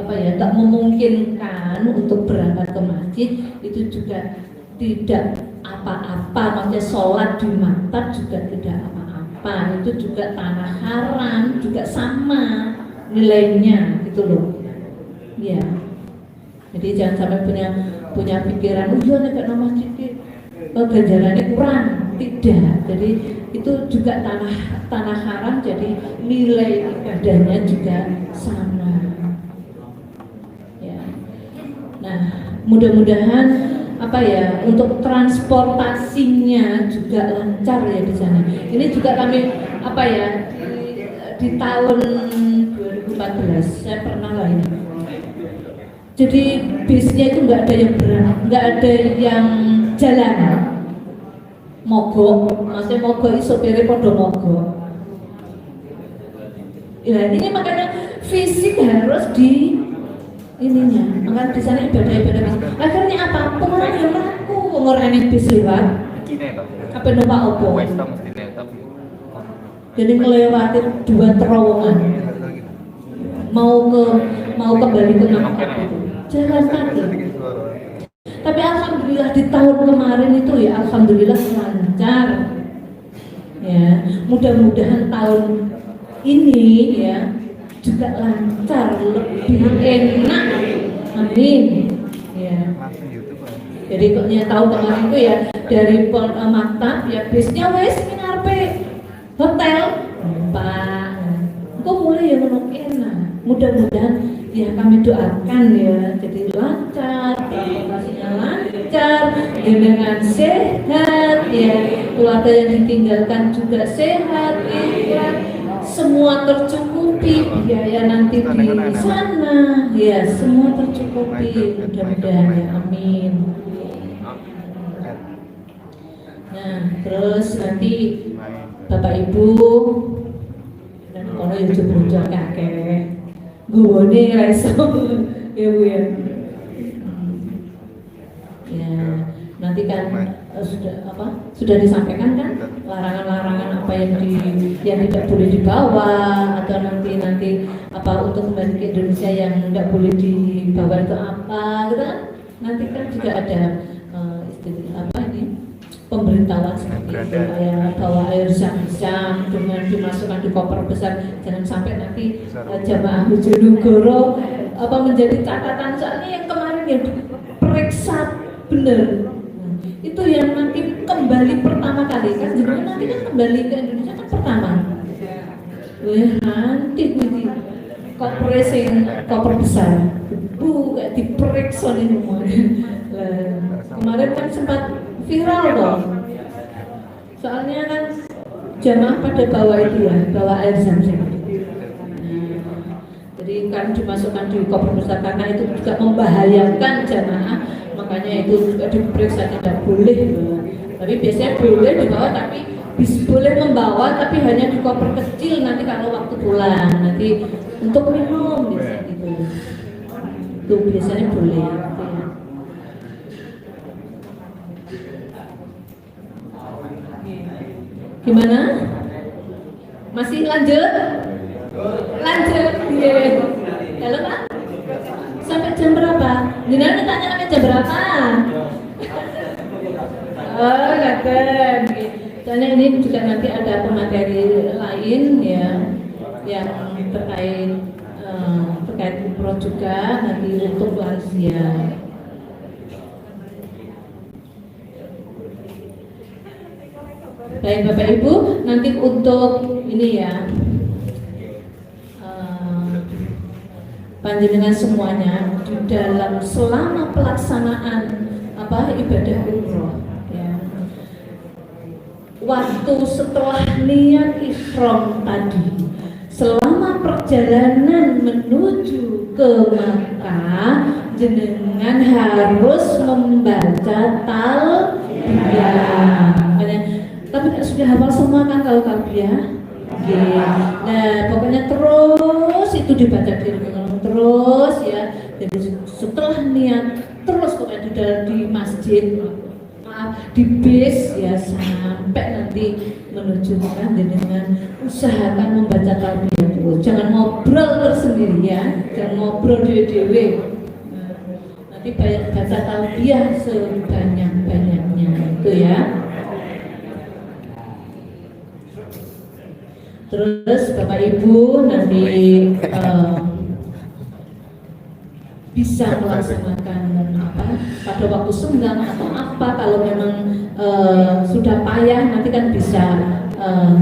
memungkinkan untuk berangkat ke masjid, itu juga tidak apa-apa, maksudnya sholat di maktab juga tidak apa-apa, itu juga tanah haram juga sama nilainya gitu loh ya. Jadi jangan sampai punya pikiran nek masjid ganjarannya kurang, tidak. Jadi itu juga tanah haram, jadi nilai ibadahnya juga sama. Ya. Nah, mudah-mudahan apa ya, untuk transportasinya juga lancar ya di sana. Ini juga kami apa ya, di tahun 2014 saya pernah lah ini. Jadi bisnya itu nggak ada yang nggak ada yang jalan, mogok, maksudnya mogok sopirnya podo mogok. Ya ini makanya fisik harus di ininya, makanya di sana ibadah-ibadah. Akhirnya apa? Pengurangan yang laku, pengurangan bis lewat. Apa numpak opo? Jadi melewati 2 terowongan. Mau kembali ke Nampak itu jalan kaki. Tapi alhamdulillah di tahun kemarin itu ya alhamdulillah lancar. Ya, mudah-mudahan tahun ini ya juga lancar, lebih enak. Amin. Ya. Jadi koknya tahun kemarin itu ya dari Maktab ya bisnya wes ngarepe hotel. Pak, kok mulai ya enak. Mudah-mudahan ya kami doakan ya jadi lancar, transportasinya lancar, ya dengan sehat, ya keluarga yang ditinggalkan juga sehat, ya semua tercukupi, biaya nanti di sana, ya semua tercukupi, mudah-mudahan ya, amin. Nah, terus nanti Bapak Ibu dan kalau yang jujur kakek gowone ra iso ya Bu ya. Ya, nanti kan sudah disampaikan kan larangan-larangan apa yang tidak boleh dibawa, atau nanti apa untuk kembali ke Indonesia yang tidak boleh dibawa itu apa gitu kan. Nanti kan juga ada pemberitahuan seperti itu, kayak bawa air zam-zam dengan dimasukkan di koper besar, jangan sampai nanti jamaah Bojonegoro menjadi catatan. Soalnya yang kemarin yang diperiksa benar, itu yang nanti kembali pertama kali kan, jadi nanti kan kembali ke Indonesia kan pertama. Nanti koper besar, kayak diperiksa nih semuanya. Kemarin kan sempat viral dong, soalnya kan jamaah pada bawa itu ya, bawa air zam-zam. Jadi kan dimasukkan di koper besar karena itu juga membahayakan jamaah, makanya itu juga diperiksa tidak boleh. Tapi biasanya boleh dibawa, tapi boleh membawa, tapi hanya di koper kecil nanti kalau waktu pulang, nanti untuk minum biasanya gitu. Itu biasanya boleh. Gimana? Masih lanjut? Lanjut, iya. Halo Pak? Sampai jam berapa? Jangan tanya sampai jam berapa? Oh, ngaten. Soalnya ini juga nanti ada pemateri lain ya, yang terkait umroh juga nanti untuk lansia. Baik Bapak Ibu, nanti untuk ini ya panjenengan semuanya di dalam selama pelaksanaan ibadah umroh ya, waktu setelah niat ihram tadi, selama perjalanan menuju ke Makkah, jenengan harus membaca talbiyah. Tapi sudah hafal semua kan kalau talbiyah? Nah, pokoknya terus itu dibaca terus ya. Jadi setelah niat terus pokoknya di masjid, di bis ya, sampai nanti menuju Makkah, dengan usahakan membaca talbiyah dulu. Jangan ngobrol tersendiri ya, jangan ngobrol dewe-dewe. Nanti baca talbiyah sebanyak-banyaknya itu ya. Terus Bapak Ibu nanti bisa melaksanakan pada waktu senggang atau kalau memang sudah payah, nanti kan bisa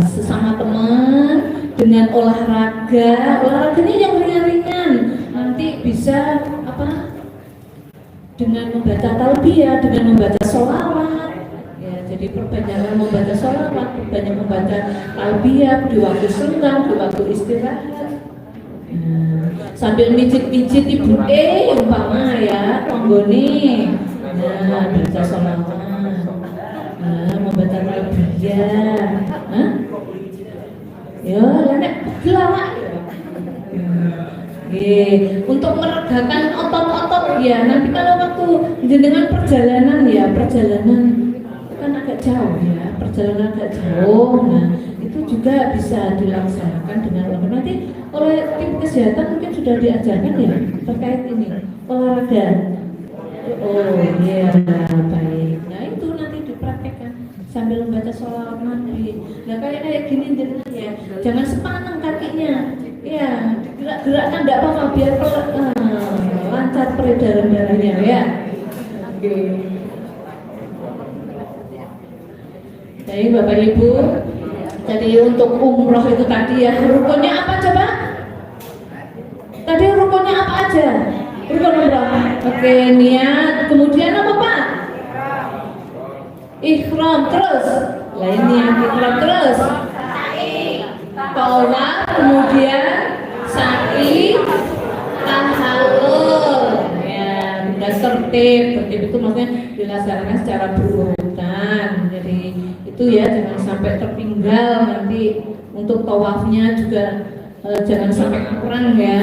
sesama teman dengan olahraganya yang ringan-ringan, nanti bisa dengan membaca talbiyah, dengan membaca sholawat. Ya, jadi perbanyakkan membaca sholawat, banyak membaca talbiyah di waktu senggang, di waktu istirahat. Sambil mijit-mijit ibu umpama ya, tonggone. Nah, baca sholawat. Membaca talbiyah. Ya, nek gelawak. Untuk meregakan otot-otot ya. Nanti kalau waktu dengan perjalanan kan agak jauh ya, perjalanan agak jauh. Nah, itu juga bisa dilaksanakan dengan olahraga. Nanti oleh tim kesehatan mungkin sudah diajarkan ya terkait ini olahraga. Oh iya, baik. Nah itu nanti dipraktekkan sambil membaca sholawat Nabi. Nah kayak gini jenengan ya, jangan sepaneng kakinya. Ya, gerak-gerakkan tidak apa-apa biar lancar peredaran darahnya ya. Oke. Jadi Bapak Ibu, jadi untuk umroh itu tadi ya, rukunnya apa coba? Tadi rukunnya apa aja? Rukun umroh. Oke, niat, kemudian apa Pak? Ikhram terus. Lain niat ikhram terus. Tawaf, kemudian sa'i, tahallul. Ya, sudah tertib itu maksudnya dilaksanakan secara berurutan. Jadi itu ya jangan sampai tertinggal nanti untuk tawafnya juga jangan sampai kurang ya.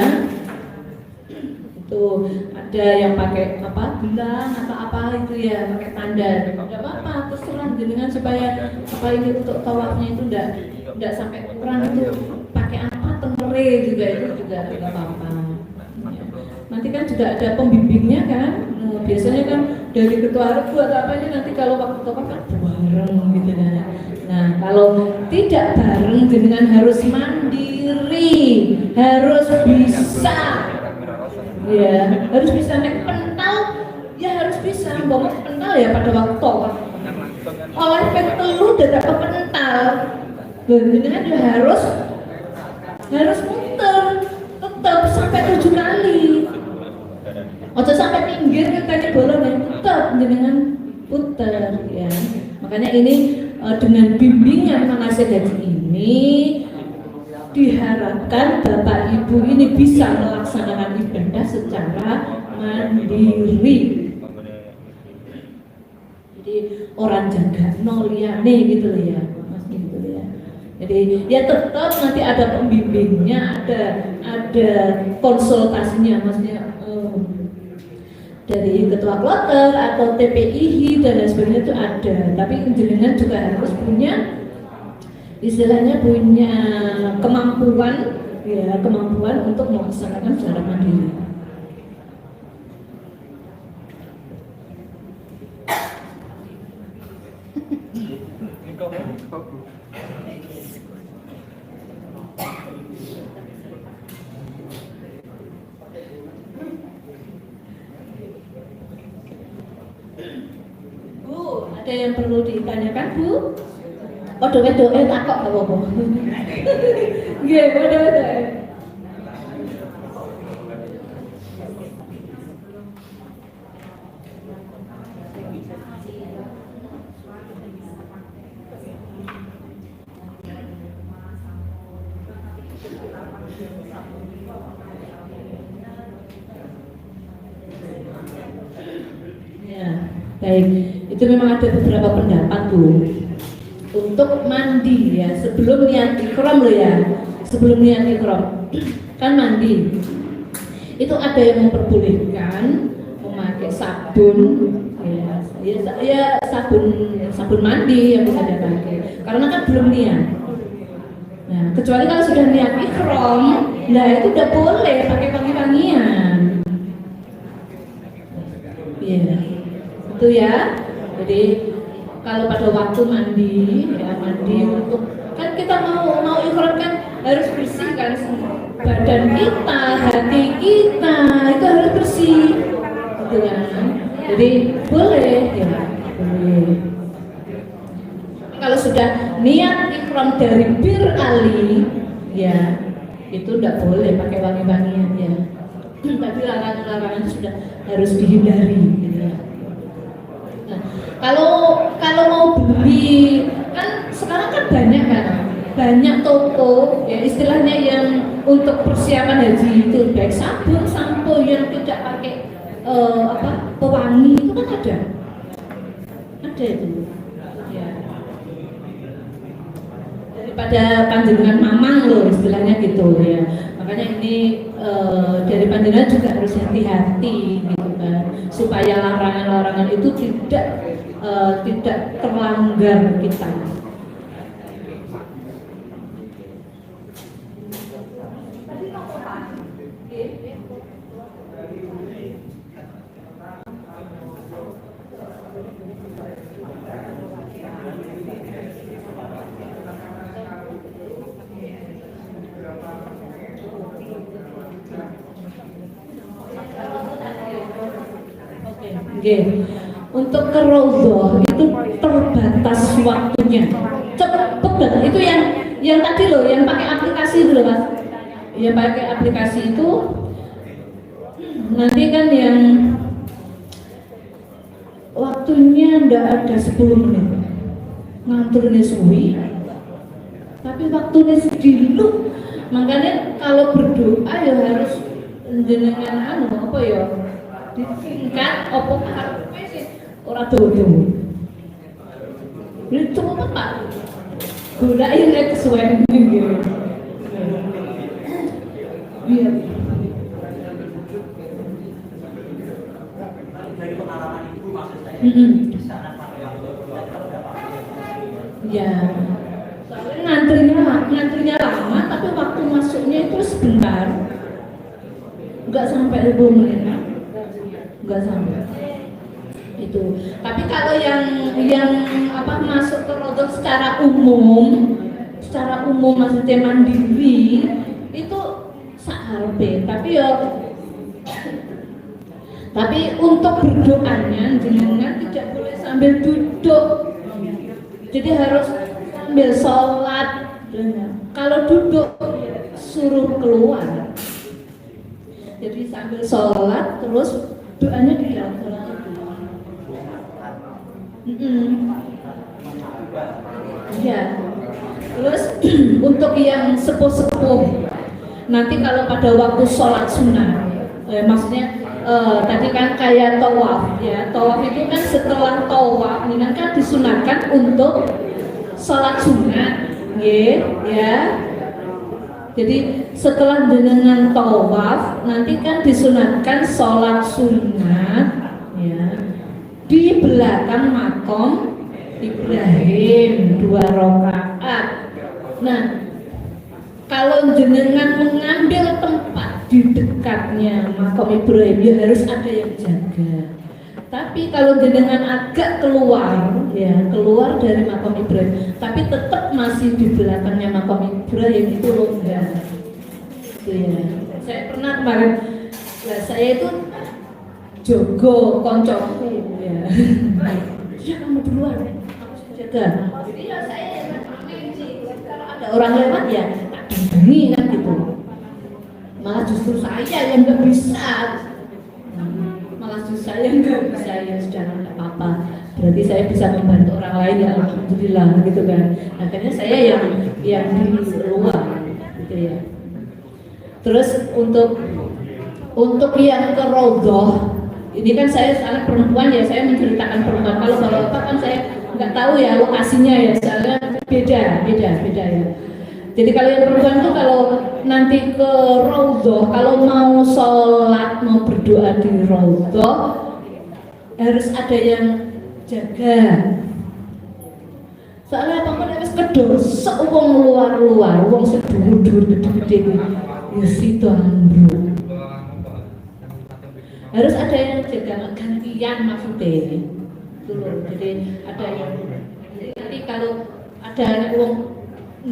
Itu ada yang pakai apa bilang atau apa itu ya pakai tanda. Tidak apa-apa terserah dengan supaya apa ini untuk tawafnya itu tidak sampai kurang itu pakai apa tengere juga itu juga tidak apa-apa. Ya. Nanti kan juga ada pembimbingnya kan. Biasanya kan dari ketua regu atau apa ini nanti kalau waktu tawaf kan bareng gitu kan. Nah kalau tidak bareng dengan harus mandiri, harus bisa. Ya, harus bisa naik pental, ya harus bisa bawa pental ya pada waktu tawaf. Oleh petelu tidak ke pental. Dengan dia harus muter tetap sampai 7 kali. Ojo sampai pinggir katanya bolong ya, tetap dengan puter ya. Makanya ini dengan bimbingan manasik haji ini diharapkan Bapak Ibu ini bisa melaksanakan ibadah secara mandiri. Jadi orang jaga noliane gitu loh ya. Jadi ya tetap nanti ada pembimbingnya, ada konsultasinya, maksudnya dari ketua kloter atau TPIH dan lain sebagainya itu ada. Tapi jenengan juga harus punya, istilahnya punya kemampuan untuk melaksanakan secara mandiri. Bu, ada yang perlu ditanyakan Bu? Oh doa takok gak apa-apa. Nggih, doa. Ya, baik. Itu memang ada beberapa pendapat Bu. Untuk mandi ya sebelum niat ikhram loh ya, sebelum niat ikhram kan mandi. Itu ada yang memperbolehkan memakai sabun ya sabun mandi yang bisa dipakai karena kan belum niat. Nah kecuali kalau sudah niat ikhram, nah itu udah boleh pakai wangi-wangian. Iya, itu ya. Jadi kalau pada waktu mandi untuk kan kita mau ikhram kan harus bersih kan badan kita, hati kita itu harus bersih, gitu kan. Jadi boleh ya, boleh. Kalau sudah niat ikhram dari Bir Ali, ya itu tidak boleh pakai wangi-wangian ya. Tapi larangan-larangan sudah harus dihindari. Gitu. Kalau mau beli kan sekarang kan banyak toko ya istilahnya yang untuk persiapan haji itu baik sabun, sampo yang tidak pakai pewangi itu kan ada itu ya, daripada panjenengan mamang loh istilahnya gitu ya, makanya ini dari panjenengan juga harus hati-hati gitu kan supaya larangan-larangan itu tidak terlanggar kita. Untuk ke Raudhah itu terbatas waktunya, cepet banget. Itu yang tadi loh, yang pakai aplikasi itu loh Mas. Yang pakai aplikasi itu nanti kan yang waktunya ndak ada 10 menit, nganturnya suwi, tapi waktunya sedikit. Makanya kalau berdoa ya harus jenengan apa ya? Disingkat opo karepe sih ora dodo. Ini cukup Pak. Goleki nek kesuwen iki. Iya. Dari pengalaman ibu maksud saya di sana pakai waktu ya. Soalnya ngantrinya lama tapi waktu masuknya itu sebentar. Enggak sampai 20 menit. Enggak sampai itu. Tapi kalau yang masuk ke Raudhah secara umum maksudnya mandiri itu sahabe. Tapi untuk berdoanya jenengan tidak boleh sambil duduk. Jadi harus sambil sholat. Kalau duduk suruh keluar. Jadi sambil sholat terus doanya di dalam sholat itu. Ya. Terus untuk yang sepuh-sepuh nanti kalau pada waktu sholat sunnah, maksudnya tadi kan kayak tawaf ya, tawaf itu kan setelah tawaf ini kan disunahkan untuk sholat sunnah, ya. Jadi setelah jenengan tawaf nanti kan disunatkan sholat sunat ya di belakang makom Ibrahim 2 rakaat. Nah, kalau jenengan mengambil tempat di dekatnya makom Ibrahim ya harus ada yang jaga. Tapi kalau jenengan agak keluar dari makom Ibrahim, tapi tetap masih di belakangnya makom Ibrahim itu longgar. Itu ya. Saya pernah kemarin, saya itu jogo koncoku ya. Ya kamu duluan, aku jaga. Jadi ya saya yang kalau ada orang lewat ya tak dengi kan gitu. Malah justru saya yang nggak bisa. Saya nggak bisa ya sudah nggak apa-apa, berarti saya bisa membantu orang lain ya alhamdulillah gitu kan. Akhirnya saya yang di luar gitu ya. Terus untuk yang ke Raudhah ini kan saya soalnya perempuan ya, saya menceritakan perempuan. Kalau bapak kan saya nggak tahu ya lokasinya ya, soalnya beda ya. Jadi kalau yang perempuan tuh kalau nanti ke Raudhah, kalau mau sholat, mau berdoa di Raudhah harus ada yang jaga. Soalnya apa-apa harus kedosok wong luar, wong sedur-dur gede-gede ya situ ambruk. Harus ada yang jaga gantian maksudnya. Jadi ada yang nanti kalau ada anak wong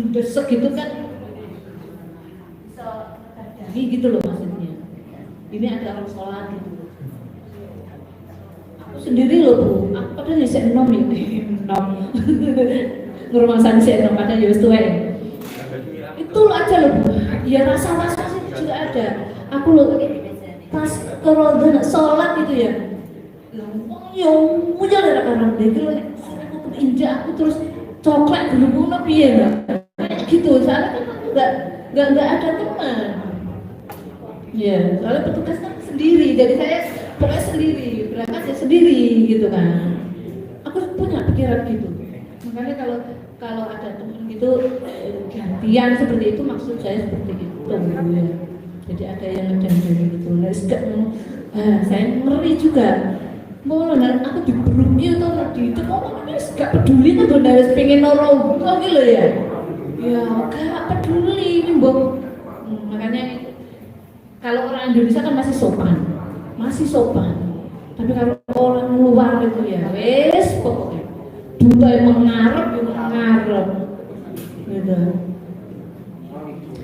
besok gitu kan bisa terjadi gitu loh maksudnya. Ini ada orang sholat gitu. Aku sendiri loh Bu, aku padahal ya saya enom ya, enom ngurmasan saya enom padahal ya wis tuwek. Itu loh aja loh Bu, ya rasa-rasa sih juga ada. Aku loh pas ke Raudhah sholat gitu ya, Yang punya ada karena dia aku injak aku terus coklat gerubungnya piye gitu. Soalnya kan aku nggak ada teman. Ya, soalnya petugas kan sendiri, jadi saya pokoknya sendiri, berangkat ya sendiri gitu kan. Aku punya pikiran gitu. Makanya kalau ada teman gitu gantian seperti itu, maksud saya seperti itu ya. Jadi ada yang ngedang-dang gitu. Saya ngeri juga. Mau aku diberumi atau di itu, gak peduli tuh bunda harus pengen nolong gitu ya. Ya gak peduli ini makanya kalau orang Indonesia kan masih sopan. Tapi kalau orang luar itu ya wes pokoknya duta yang mengarep gitu.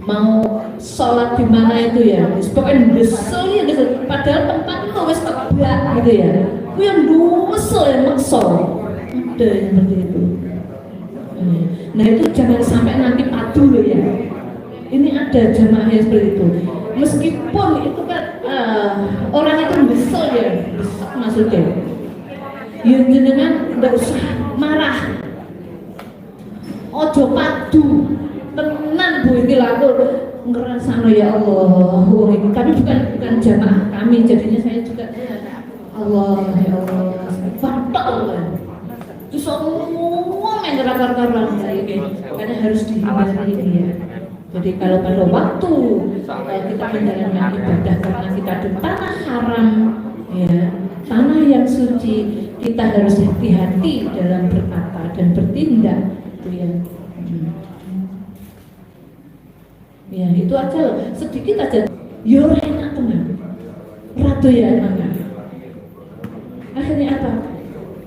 Mau sholat di mana itu ya, pokoknya desel ya desel. Padahal tempat itu wes kebak gitu ya. Aku yang desel yang maksa. Ada yang seperti itu. Nah itu jangan sampai nanti padu loh ya. Ini ada jamaah yang seperti itu. Meskipun itu kan orang itu desel ya, maksudnya. Ya jenengan nggak usah marah. Ojo padu. Tenan Bu ini laku ngerasa ya Allah, tapi bukan jamaah kami, jadinya saya juga Allah ya Allah, batal kan. Terus semua main karar-karar karena harus dihindari ya. Jadi kalau pada waktu kita menjalankan ibadah karena kita di tanah haram ya, tanah yang suci, kita harus hati-hati dalam berkata dan bertindak itu ya. Ya itu aja loh, sedikit aja. Ya enak teman, ratu ya enak. Akhirnya apa?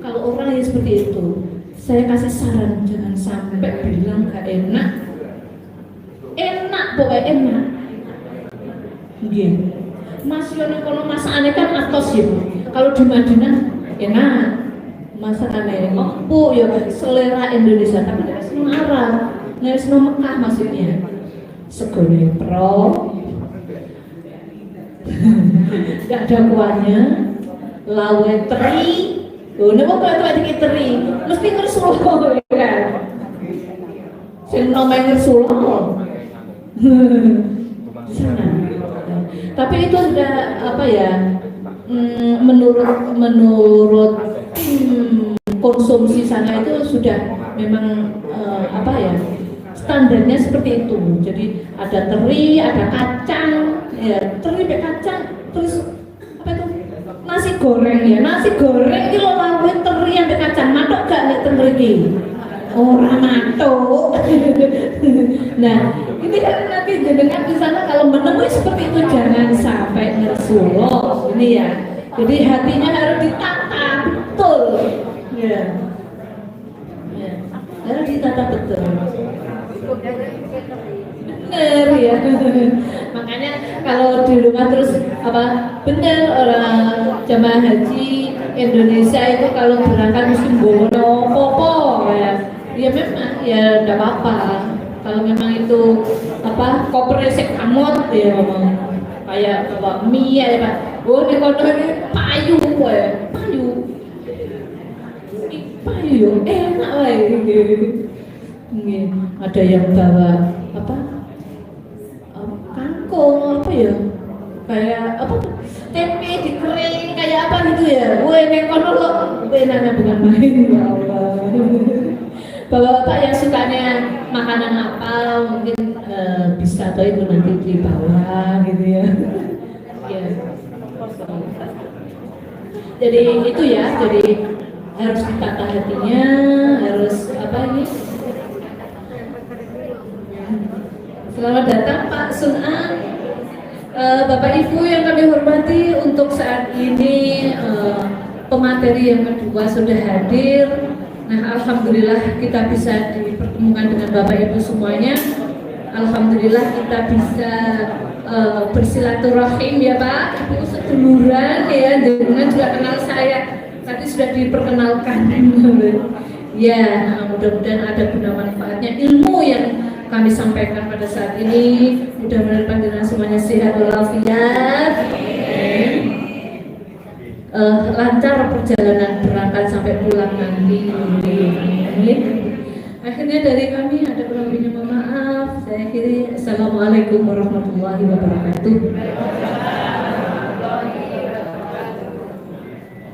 Kalau orang yang seperti itu, saya kasih saran jangan sampai bilang gak enak. Enak pokoknya enak. Gini, Mas Yono kalau masakannya kan atos ya. Kalau di Madinah enak, masakannya empuk ya selera Indonesia, tapi dari semua Arab, dari semua Mekah maksudnya. Segone pro, gak ada kuahnya, lawe teri, ini mau kalau itu teri, mesti ngersuloh kan? Saya namanya ngersuloh, tapi itu sudah apa ya? Menurut konsumsi sana itu sudah memang apa ya? Standarnya seperti itu. Jadi ada teri, ada kacang, ya teri ada kacang, terus apa itu nasi goreng ya, nasi goreng itu lalu teri ada kacang, matok gak nih teri? Orang matok. Nah ini kan nanti jenengan di sana kalau menemui seperti itu jangan sampai ngersuloh ini ya. Jadi hatinya harus ditata betul, ya. Harus ditata betul. Bener ya. Makanya kalau di rumah terus apa bener orang jamaah haji Indonesia itu kalau berangkat mesti bawa popo ya. Ya memang ya enggak apa-apa. Kalau memang itu apa kopernya sek kamot ya ngomong kayak bawa mie ya Pak. Oh ini kotor ini payu ya. Payu enak wae. Ada yang bawa apa kangkung apa ya kayak apa tempe dikering kayak apa gitu ya. Gue nekon lo benarnya bukan main ya Allah. Bapak-bapak yang sukanya makanan apa mungkin bisa atau itu nanti dibawa gitu ya. Ya. Jadi itu ya, jadi harus ditata hatinya, harus apa ini. Selamat datang Pak Sun'an, Bapak Ibu yang kami hormati. Untuk saat ini pemateri yang kedua sudah hadir. Nah alhamdulillah kita bisa dipertemukan dengan Bapak Ibu semuanya. Alhamdulillah kita bisa bersilaturahim ya Pak, Ibu seduluran ya, dengan juga kenal saya. Tadi sudah diperkenalkan. Ya, mudah-mudahan ada guna manfaatnya ilmu yang kami sampaikan pada saat ini. Mudah-mudahan panjenengan semuanya sehat walafiat. lancar perjalanan berangkat sampai pulang nanti. Amin. Akhirnya dari kami ada kurang lebihnya mohon maaf. Saya akhiri. Assalamualaikum warahmatullahi wabarakatuh.